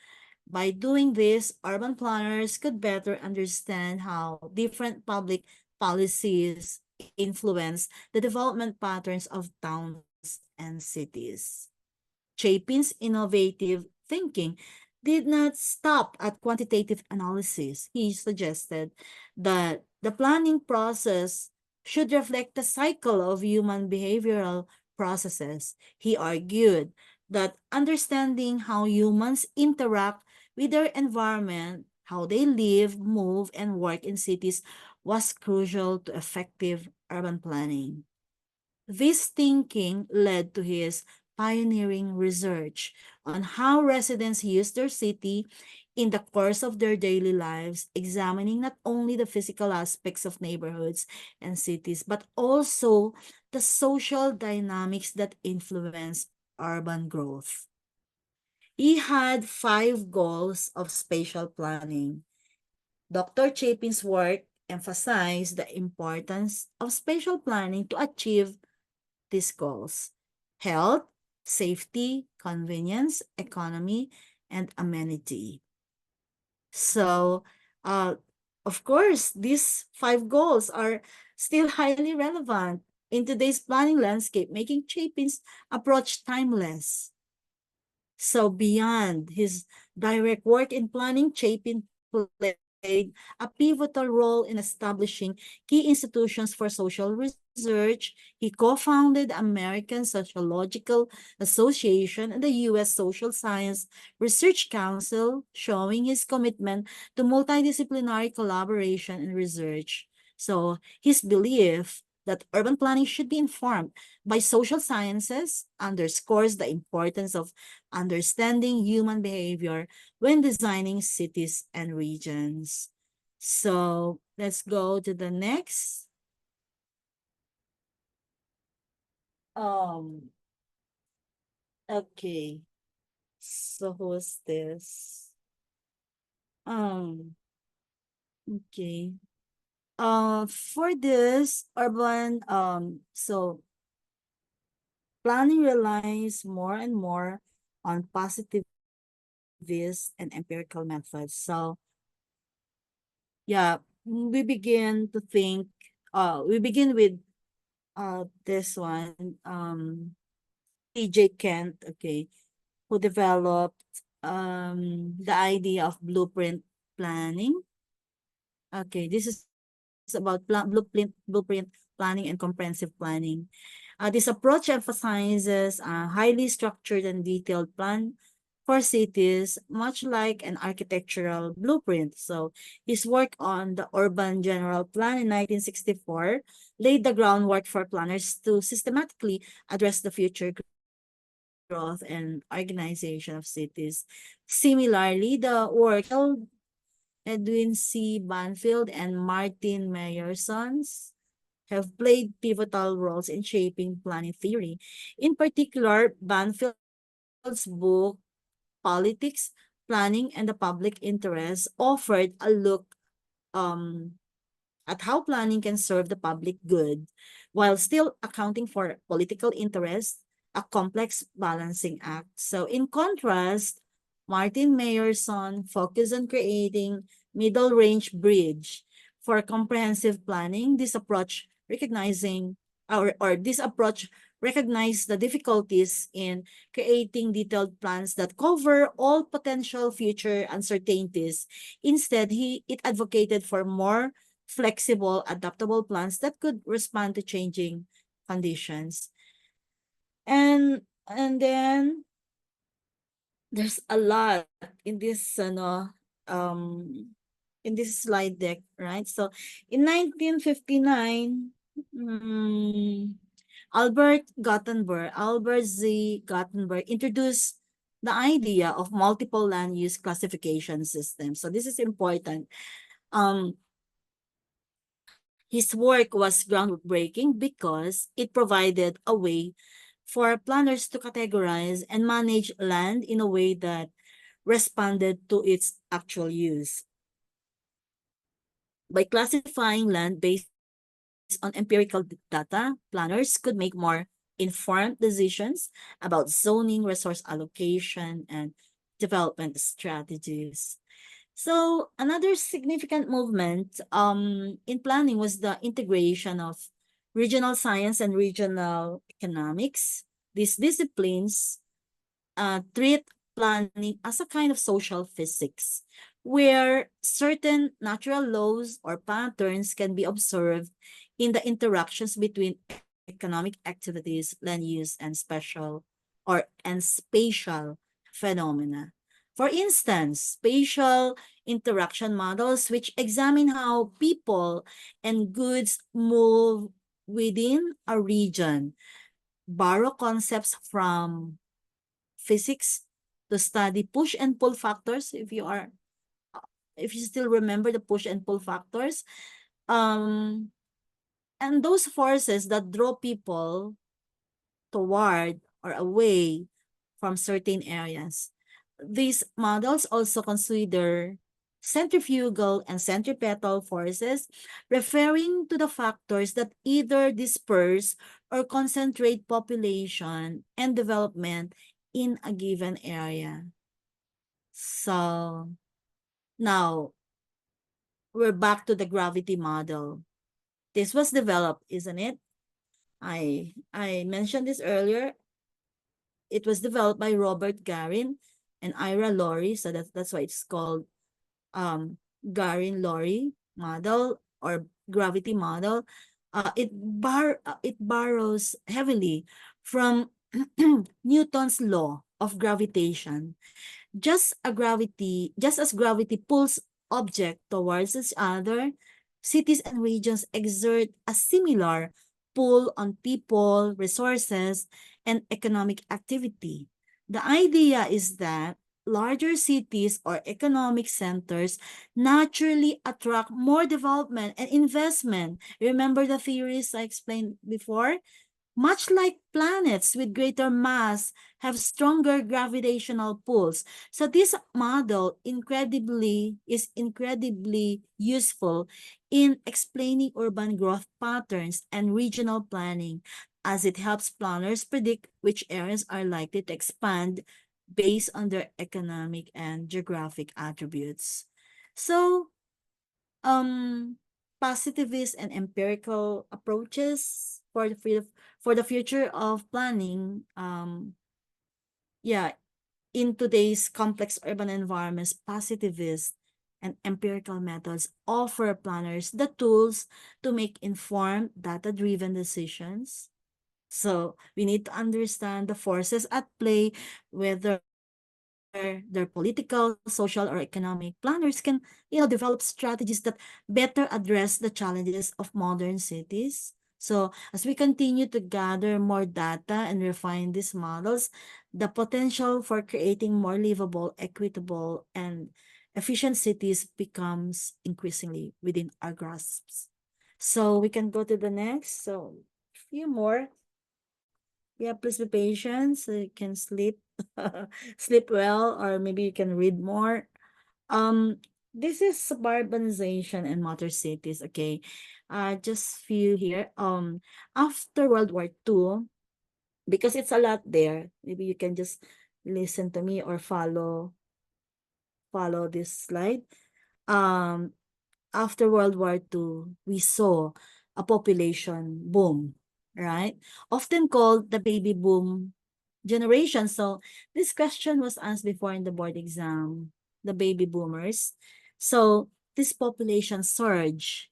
By doing this, urban planners could better understand how different public policies influence the development patterns of towns and cities. Chapin's innovative thinking did not stop at quantitative analysis. He suggested that the planning process should reflect the cycle of human behavioral processes. He argued that understanding how humans interact with their environment, how they live, move, and work in cities was crucial to effective urban planning. This thinking led to his pioneering research on how residents use their city in the course of their daily lives, examining not only the physical aspects of neighborhoods and cities, but also the social dynamics that influence urban growth. He had 5 goals of spatial planning. Dr. Chapin's work emphasized the importance of spatial planning to achieve these goals: health, safety, convenience, economy, and amenity. So, uh, of course, these 5 goals are still highly relevant in today's planning landscape, making Chapin's approach timeless. So beyond his direct work in planning, Chapin played a pivotal role in establishing key institutions for social research. He co-founded the American Sociological Association and the U.S. Social Science Research Council, showing his commitment to multidisciplinary collaboration and research. So his belief that urban planning should be informed by social sciences underscores the importance of understanding human behavior when designing cities and regions. So let's go to the next. Okay. So who's this? Okay. For this urban, so planning relies more and more on positivist and empirical methods. So yeah, we begin to think, we begin with this one, T.J. Kent, okay, who developed the idea of blueprint planning. Okay, this is about blueprint planning and comprehensive planning. This approach emphasizes a highly structured and detailed plan for cities, much like an architectural blueprint. So his work on the Urban General Plan in 1964 laid the groundwork for planners to systematically address the future growth and organization of cities. Similarly, the work Edwin C. Banfield and Martin Meyersons have played pivotal roles in shaping planning theory. In particular, Banfield's book, Politics, Planning, and the Public Interest, offered a look at how planning can serve the public good while still accounting for political interest, a complex balancing act. So in contrast, Martin Meyerson focused on creating middle range bridge for comprehensive planning. This approach recognized the difficulties in creating detailed plans that cover all potential future uncertainties. Instead, it advocated for more flexible, adaptable plans that could respond to changing conditions. And then there's a lot in this in this slide deck, right? So in 1959, Albert Z. Gottenberg introduced the idea of multiple land use classification systems. So this is important. His work was groundbreaking because it provided a way for planners to categorize and manage land in a way that responded to its actual use. By classifying land based on empirical data, planners could make more informed decisions about zoning, resource allocation, and development strategies. So another significant movement in planning was the integration of regional science and regional economics. These disciplines treat planning as a kind of social physics, where certain natural laws or patterns can be observed in the interactions between economic activities, land use, and spatial phenomena. For instance, spatial interaction models, which examine how people and goods move within a region, borrow concepts from physics to study push and pull factors. If you still remember the push and pull factors, and those forces that draw people toward or away from certain areas. These models also consider centrifugal and centripetal forces, referring to the factors that either disperse or concentrate population and development in a given area. So now we're back to the gravity model. This was developed, isn't it? I mentioned this earlier. It was developed by Robert Garin and Ira Laurie, so that's why it's called Garin-Laurie model or gravity model. It borrows heavily from Newton's law of gravitation. Just as gravity pulls objects towards each other, cities and regions exert a similar pull on people, resources, and economic activity. The idea is that larger cities or economic centers naturally attract more development and investment. Remember the theories I explained before? Much like planets with greater mass have stronger gravitational pulls. So this model is incredibly useful in explaining urban growth patterns and regional planning, as it helps planners predict which areas are likely to expand based on their economic and geographic attributes. So, positivist and empirical approaches for the future of planning, in today's complex urban environments, positivist and empirical methods offer planners the tools to make informed, data-driven decisions. So we need to understand the forces at play, whether they're political, social, or economic. Planners can, develop strategies that better address the challenges of modern cities. So as we continue to gather more data and refine these models, the potential for creating more livable, equitable, and efficient cities becomes increasingly within our grasps. So we can go to the next. So few more. Yeah, please be patient so you can sleep, sleep well, or maybe you can read more. Um, this is suburbanization and motor cities. Okay, just few here. After World War II, because it's a lot there. Maybe you can just listen to me or follow this slide. Um, After World War II, we saw a population boom, right? Often called the baby boom generation. So this question was asked before in the board exam, the baby boomers. So this population surge,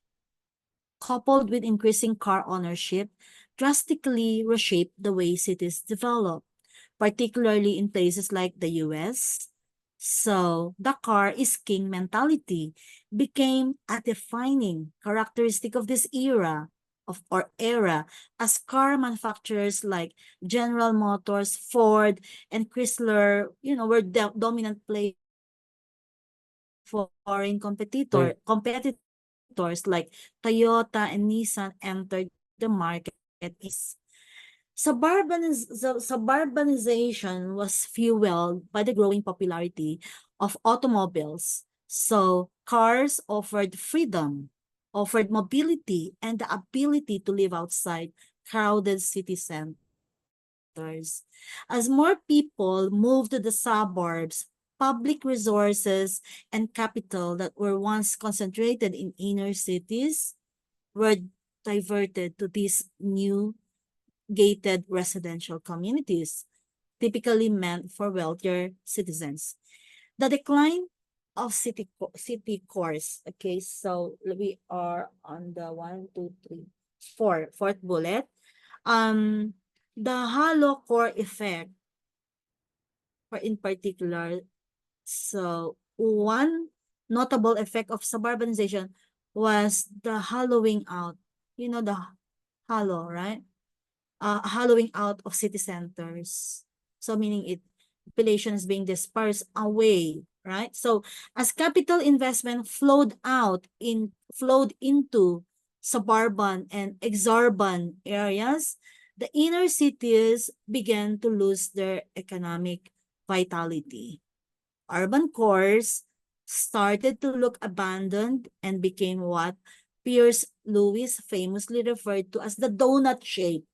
coupled with increasing car ownership, drastically reshaped the way cities develop, particularly in places like the US. So the car is king mentality became a defining characteristic of this era as car manufacturers like General Motors, Ford, and Chrysler, were dominant players. Foreign competitors like Toyota and Nissan entered the market. Suburbanization was fueled by the growing popularity of automobiles. So cars offered freedom, offered mobility, and the ability to live outside crowded city centers. As more people moved to the suburbs, public resources and capital that were once concentrated in inner cities were diverted to these new gated residential communities, typically meant for wealthier citizens. The decline of city cores. Okay, so we are on the fourth bullet. The hollow core effect, for in particular, so one notable effect of suburbanization was the hollowing out. The hollow, right? Hollowing out of city centers. So meaning population is being dispersed away, right? So as capital investment flowed into suburban and exurban areas, the inner cities began to lose their economic vitality. Urban cores started to look abandoned and became what Pierce Lewis famously referred to as the donut shape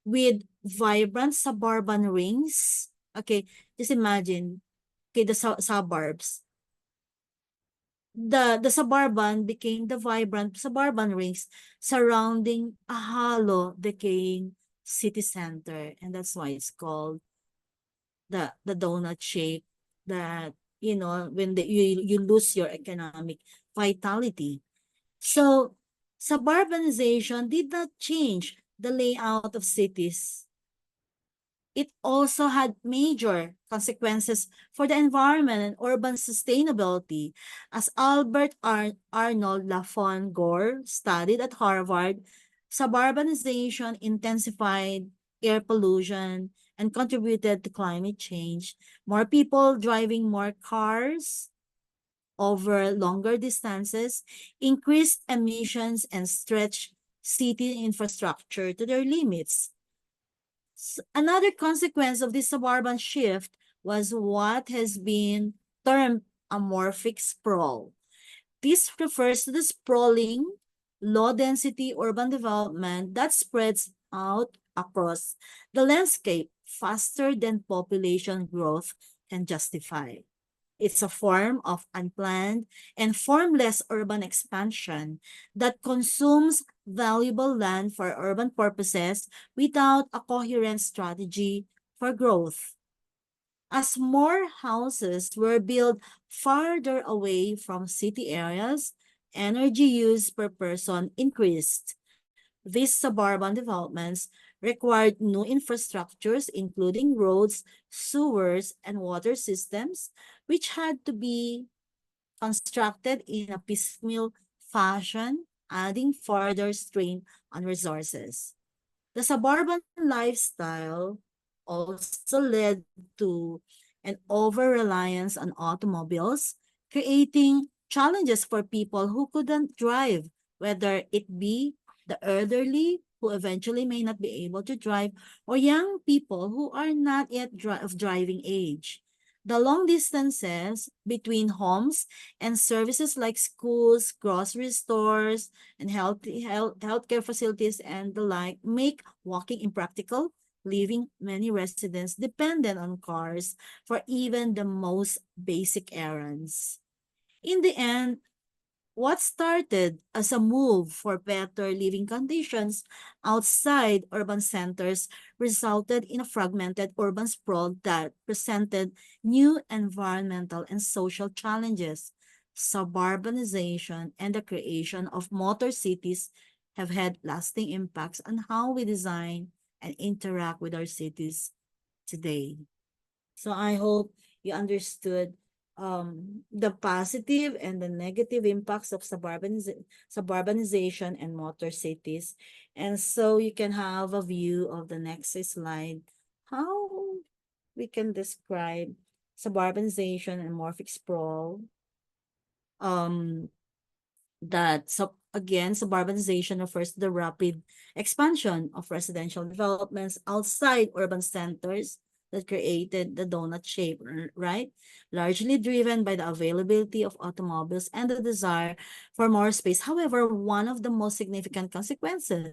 with vibrant suburban rings. Okay, just imagine, okay, the suburbs. The suburban became the vibrant suburban rings surrounding a hollow, decaying city center, and that's why it's called the donut shape. That when you lose your economic vitality. So suburbanization did not change the layout of cities. It also had major consequences for the environment and urban sustainability. As Albert Arnold Lafon Gore studied at Harvard, suburbanization intensified air pollution and contributed to climate change. More people driving more cars over longer distances increased emissions and stretched city infrastructure to their limits. Another consequence of this suburban shift was what has been termed amorphic sprawl. This refers to the sprawling, low-density urban development that spreads out across the landscape faster than population growth can justify. It's a form of unplanned and formless urban expansion that consumes valuable land for urban purposes without a coherent strategy for growth. As more houses were built farther away from city areas, energy use per person increased. These suburban developments required new infrastructures, including roads, sewers, and water systems, which had to be constructed in a piecemeal fashion, adding further strain on resources. The suburban lifestyle also led to and over-reliance on automobiles, creating challenges for people who couldn't drive, whether it be the elderly who eventually may not be able to drive, or young people who are not yet of driving age. The long distances between homes and services like schools, grocery stores, and healthcare facilities and the like make walking impractical, leaving many residents dependent on cars for even the most basic errands. In the end, what started as a move for better living conditions outside urban centers resulted in a fragmented urban sprawl that presented new environmental and social challenges. Suburbanization and the creation of motor cities have had lasting impacts on how we design and interact with our cities today. So I hope you understood the positive and the negative impacts of suburbanization and motor cities. And so you can have a view of the next slide, how we can describe suburbanization and morphic sprawl. Um, again, suburbanization refers to the rapid expansion of residential developments outside urban centers that created the donut shape, right? Largely driven by the availability of automobiles and the desire for more space. However, one of the most significant consequences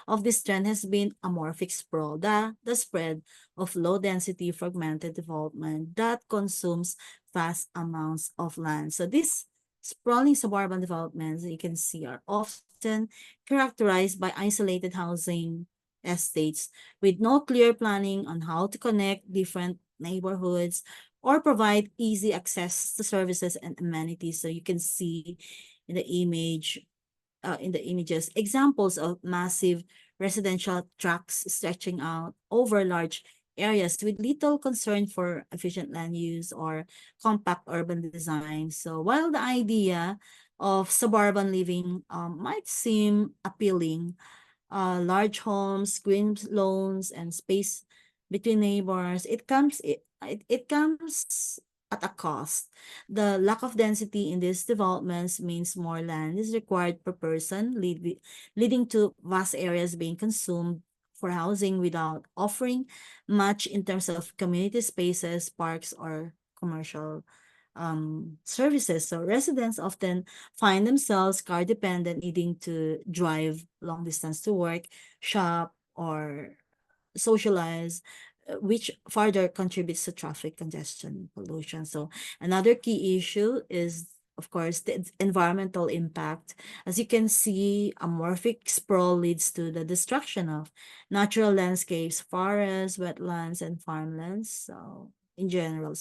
of this trend has been amorphic sprawl, the spread of low-density fragmented development that consumes vast amounts of land. So this sprawling suburban developments you can see are often characterized by isolated housing estates with no clear planning on how to connect different neighborhoods or provide easy access to services and amenities. So you can see in the images examples of massive residential tracts stretching out over large areas with little concern for efficient land use or compact urban design. So while the idea of suburban living might seem appealing, large homes, green loans, and space between neighbors, it comes at a cost. The lack of density in these developments means more land is required per person, leading to vast areas being consumed for housing without offering much in terms of community spaces, parks, or commercial services. So residents often find themselves car dependent, needing to drive long distance to work, shop, or socialize, which further contributes to traffic congestion, pollution. So another key issue is, of course, the environmental impact. As you can see, amorphic sprawl leads to the destruction of natural landscapes, forests, wetlands, and farmlands. So in general,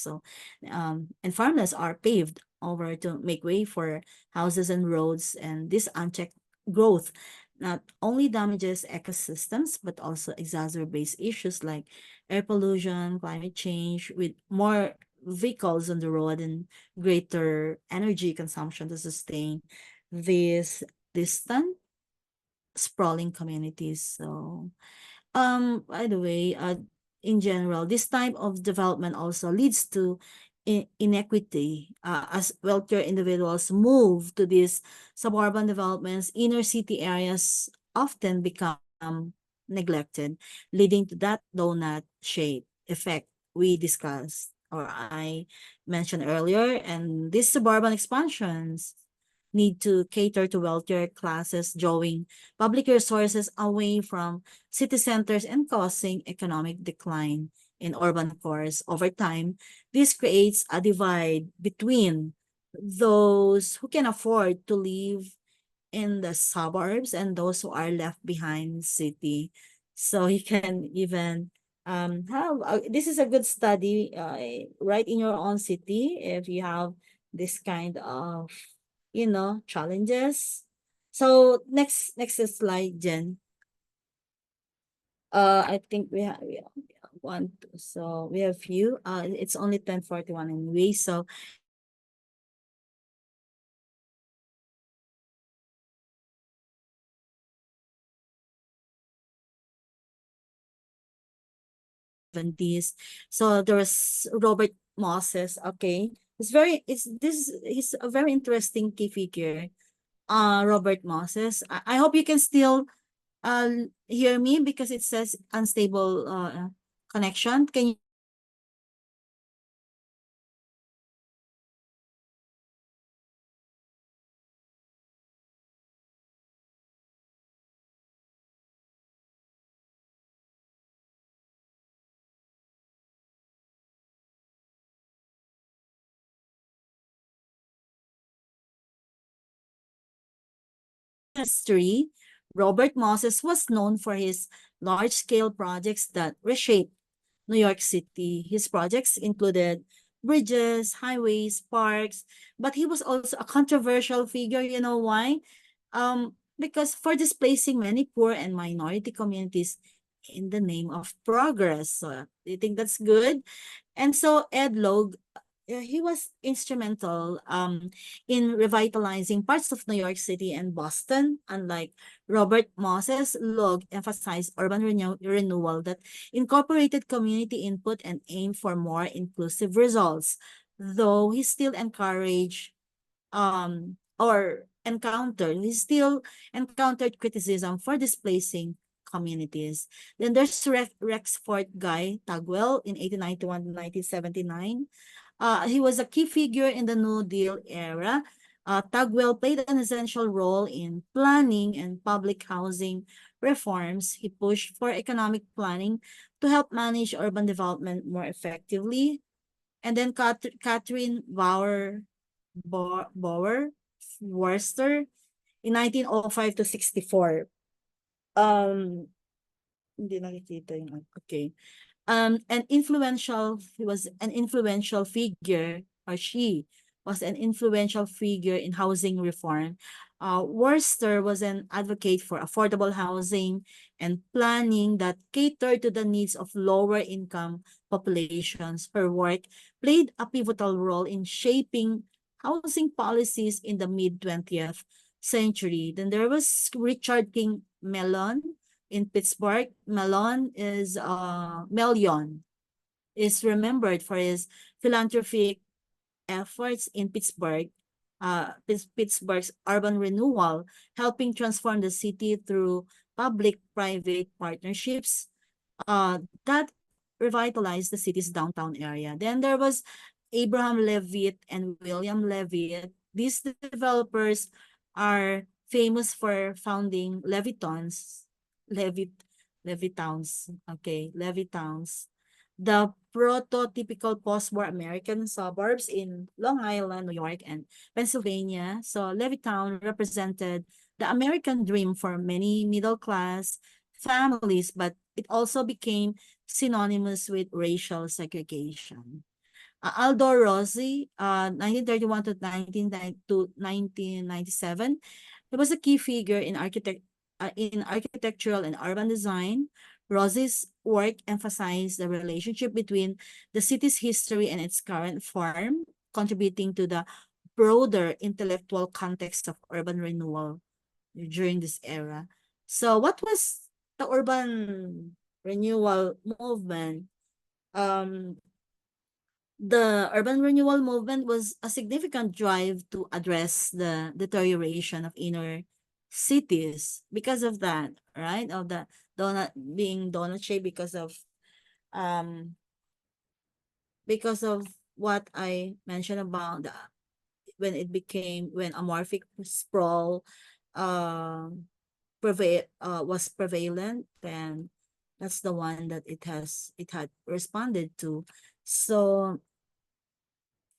and farmlands are paved over to make way for houses and roads, and this unchecked growth not only damages ecosystems but also exacerbates issues like air pollution, climate change, with more vehicles on the road and greater energy consumption to sustain these distant, sprawling communities. So by the way, in general, this type of development also leads to inequity as wealthier individuals move to these suburban developments. Inner city areas often become neglected, leading to that donut shape effect we discussed or I mentioned earlier. And these suburban expansions need to cater to wealthier classes, drawing public resources away from city centers and causing economic decline in urban cores. Over time, this creates a divide between those who can afford to live in the suburbs and those who are left behind city. So you can even have this is a good study right in your own city if you have this kind of challenges. So next slide, Jen. I think we have one, so we have few. It's only 10:41 anyway. So 1970s. So there was Robert Moses, okay. He's a very interesting key figure. Robert Moses. I hope you can still hear me because it says unstable connection. Can you history? Robert Moses was known for his large-scale projects that reshaped New York City. His projects included bridges, highways, parks, but he was also a controversial figure. You know why? Because for displacing many poor and minority communities in the name of progress. So, do you think that's good? And so Ed Log, he was instrumental in revitalizing parts of New York City and Boston. Unlike Robert Moses, Log emphasized urban renewal that incorporated community input and aimed for more inclusive results, though he still encouraged he still encountered criticism for displacing communities. Then there's Rexford Guy Tagwell in 1891 to 1979. He was a key figure in the New Deal era. Tagwell played an essential role in planning and public housing reforms. He pushed for economic planning to help manage urban development more effectively. And then Catherine Bauer Worcester in 1905 to 64. Hindi nakikita yung, okay. He was an influential figure, or she was an influential figure in housing reform. Worcester was an advocate for affordable housing and planning that catered to the needs of lower income populations. Her work played a pivotal role in shaping housing policies in the mid-20th century. Then there was Richard King Mellon in Pittsburgh. Melion is remembered for his philanthropic efforts in Pittsburgh, Pittsburgh's urban renewal, helping transform the city through public-private partnerships that revitalized the city's downtown area. Then there was Abraham Levitt and William Levitt. These developers are famous for founding Levitt, Levittowns, okay, Levittowns, the prototypical post-war American suburbs in Long Island, New York, and Pennsylvania. So Levittown represented the American dream for many middle-class families, but it also became synonymous with racial segregation. Aldo Rossi, 1931 to 1997, he was a key figure in architectural and urban design. Rossi's work emphasized the relationship between the city's history and its current form, contributing to the broader intellectual context of urban renewal during this era. So what was the urban renewal movement? The urban renewal movement was a significant drive to address the deterioration of inner cities because of that, right? Of the donut shape because of what I mentioned about when amorphic sprawl was prevalent, then that's the one that it had responded to. So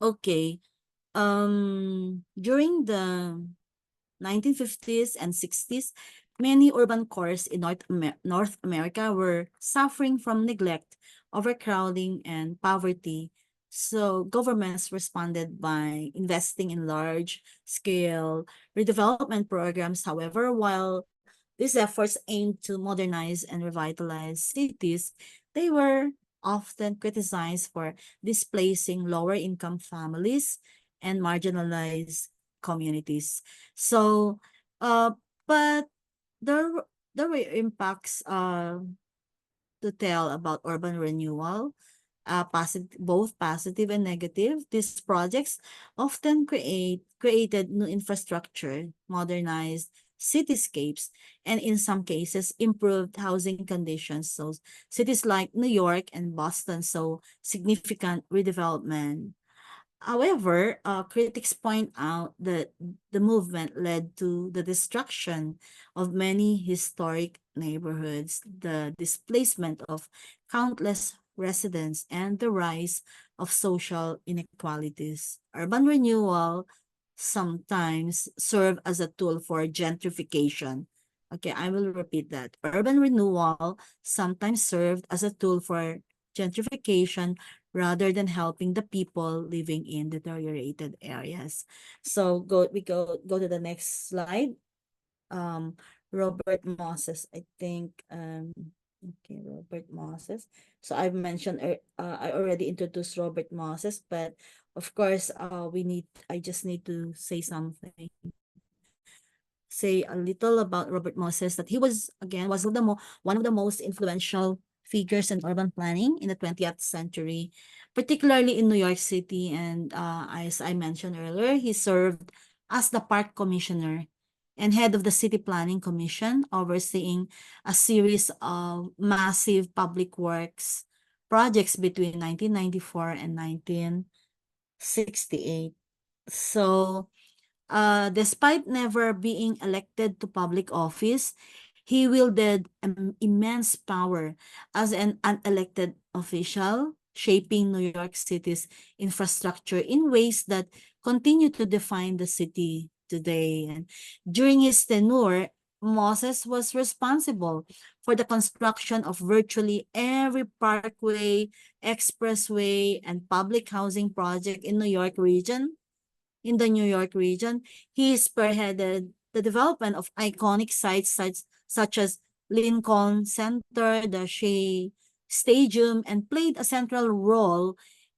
okay. During the 1950s and 60s, many urban cores in North America were suffering from neglect, overcrowding, and poverty. So governments responded by investing in large-scale redevelopment programs. However, while these efforts aimed to modernize and revitalize cities, they were often criticized for displacing lower-income families and marginalized communities. So, but there were impacts to tell about urban renewal, both positive and negative. These projects often created new infrastructure, modernized cityscapes, and in some cases improved housing conditions. So cities like New York and Boston saw significant redevelopment. However, critics point out that the movement led to the destruction of many historic neighborhoods, the displacement of countless residents, and the rise of social inequalities. Urban renewal sometimes serve as a tool for gentrification. Okay, I will repeat that. Urban renewal sometimes served as a tool for gentrification rather than helping the people living in deteriorated areas. So go to the next slide. Robert Moses, I think, okay, Robert Moses. So I've mentioned, I already introduced Robert Moses, but of course, I just need to say something. Say a little about Robert Moses, that he was, again, was one of the most influential figures in urban planning in the 20th century, particularly in New York City. And as I mentioned earlier, he served as the park commissioner and head of the City Planning Commission, overseeing a series of massive public works projects between 1994 and 1968. So, despite never being elected to public office, he wielded immense power as an unelected official, shaping New York City's infrastructure in ways that continue to define the city today. And during his tenure, Moses was responsible for the construction of virtually every parkway, expressway, and public housing project in New York region. In the New York region, he spearheaded the development of iconic sites such as Lincoln Center, the Shea Stadium, and played a central role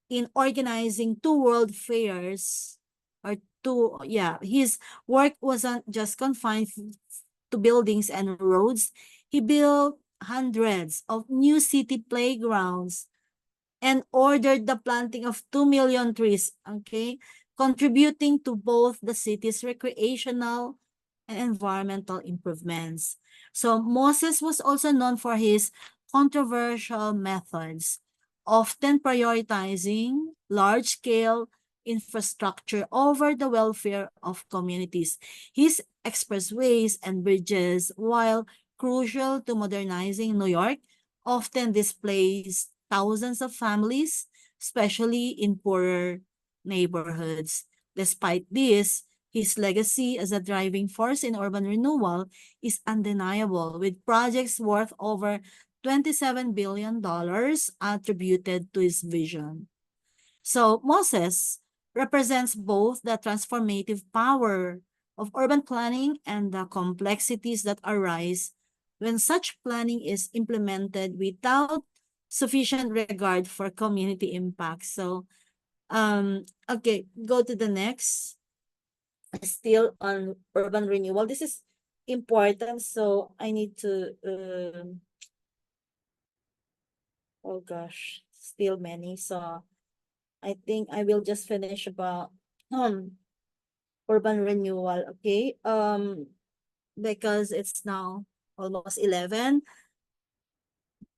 in organizing two world fairs, or two, yeah, his work wasn't just confined to buildings and roads. He built hundreds of new city playgrounds and ordered the planting of 2 million trees, okay, contributing to both the city's recreational and environmental improvements. So Moses was also known for his controversial methods, often prioritizing large-scale infrastructure over the welfare of communities. His expressways and bridges, while crucial to modernizing New York, often displaced thousands of families, especially in poorer neighborhoods. Despite this, his legacy as a driving force in urban renewal is undeniable, with projects worth over $27 billion attributed to his vision. So Moses represents both the transformative power of urban planning and the complexities that arise when such planning is implemented without sufficient regard for community impact. So, okay, go to the next. Still on urban renewal. This is important, so I need to, oh gosh, still many. So I think I will just finish about urban renewal, okay? Because it's now almost 11.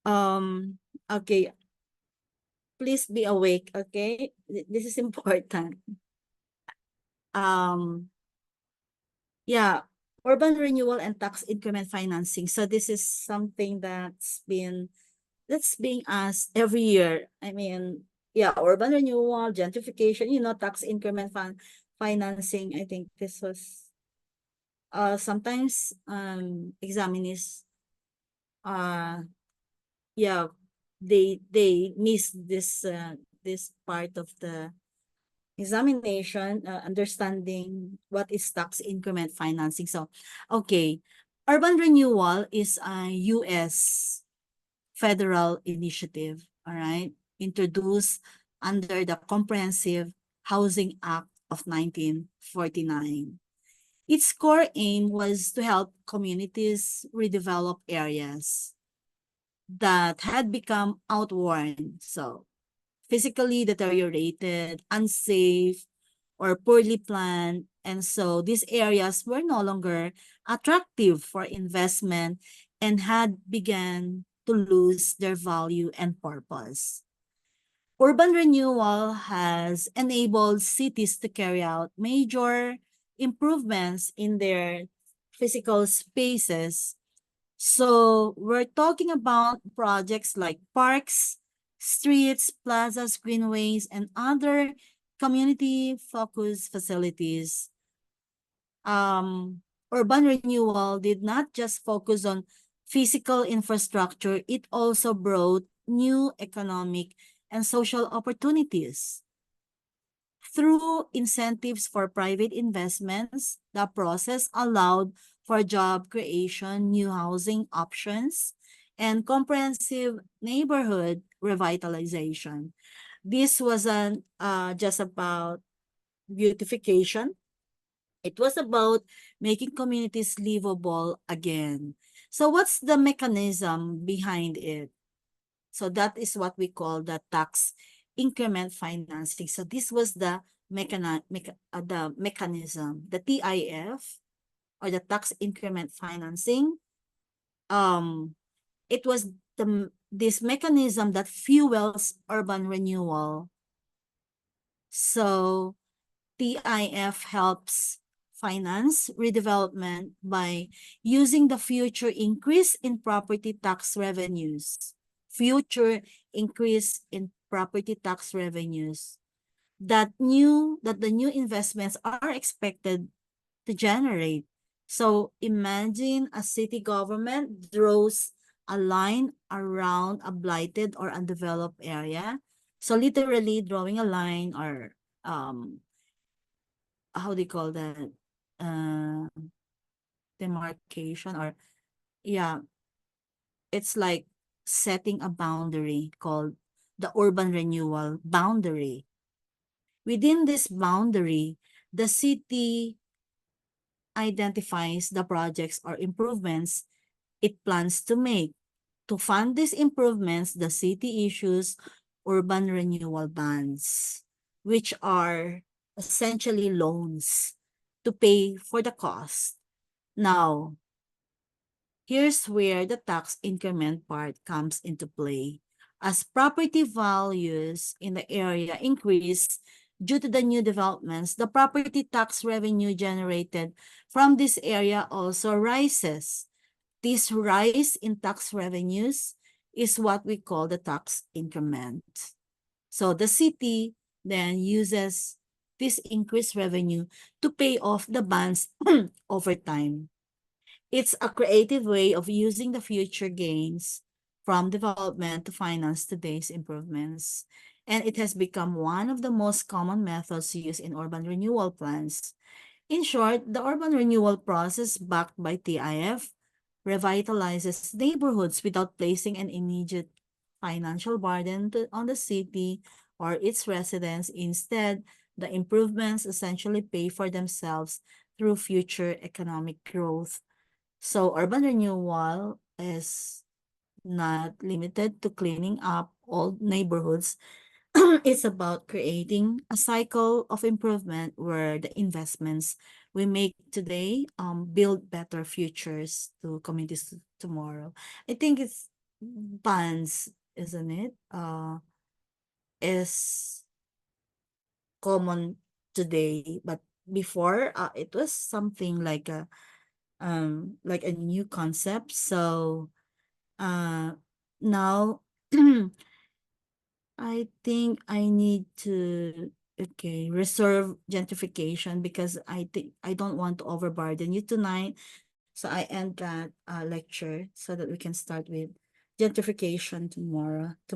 Okay, please be awake, okay? This is important. Yeah, urban renewal and tax increment financing. So this is something that's being asked every year. I mean, yeah, urban renewal, gentrification, tax increment financing. I think this was sometimes examinees yeah, they miss this part of the examination, understanding what is tax increment financing. So, okay, urban renewal is a U.S. federal initiative, all right, introduced under the Comprehensive Housing Act of 1949. Its core aim was to help communities redevelop areas that had become outworn, so physically deteriorated, unsafe, or poorly planned. And so these areas were no longer attractive for investment and had begun to lose their value and purpose. Urban renewal has enabled cities to carry out major improvements in their physical spaces. So we're talking about projects like parks, streets, plazas, greenways, and other community-focused facilities. Urban renewal did not just focus on physical infrastructure, it also brought new economic and social opportunities. Through incentives for private investments, the process allowed for job creation, new housing options, and comprehensive neighborhood revitalization. This wasn't just about beautification. It was about making communities livable again. So what's the mechanism behind it? So that is what we call the tax increment financing. So this was the mechanism, the TIF, or the tax increment financing. It was this mechanism that fuels urban renewal. So TIF helps finance redevelopment by using the future increase in property tax revenues. Future increase in property tax revenues that the new investments are expected to generate. So imagine a city government draws a line around a blighted or undeveloped area. So literally drawing a line, or how do you call that? Uh, Demarcation, or yeah, it's like setting a boundary called the urban renewal boundary. Within this boundary, the city identifies the projects or improvements it plans to make. To fund these improvements, the city issues urban renewal bonds, which are essentially loans to pay for the cost. Now, here's where the tax increment part comes into play. As property values in the area increase due to the new developments, the property tax revenue generated from this area also rises. This rise in tax revenues is what we call the tax increment. So the city then uses this increased revenue to pay off the bonds over time. It's a creative way of using the future gains from development to finance today's improvements. And it has become one of the most common methods used in urban renewal plans. In short, the urban renewal process backed by TIF revitalizes neighborhoods without placing an immediate financial burden on the city or its residents. Instead, the improvements essentially pay for themselves through future economic growth. So urban renewal is not limited to cleaning up old neighborhoods. It's about creating a cycle of improvement where the investments we make today build better futures to communities tomorrow. I think it's bonds, isn't it? Is common today, but before it was something like a new concept. So now I think I need to reserve gentrification because I think I don't want to overburden you tonight. So I end that lecture so that we can start with gentrification tomorrow.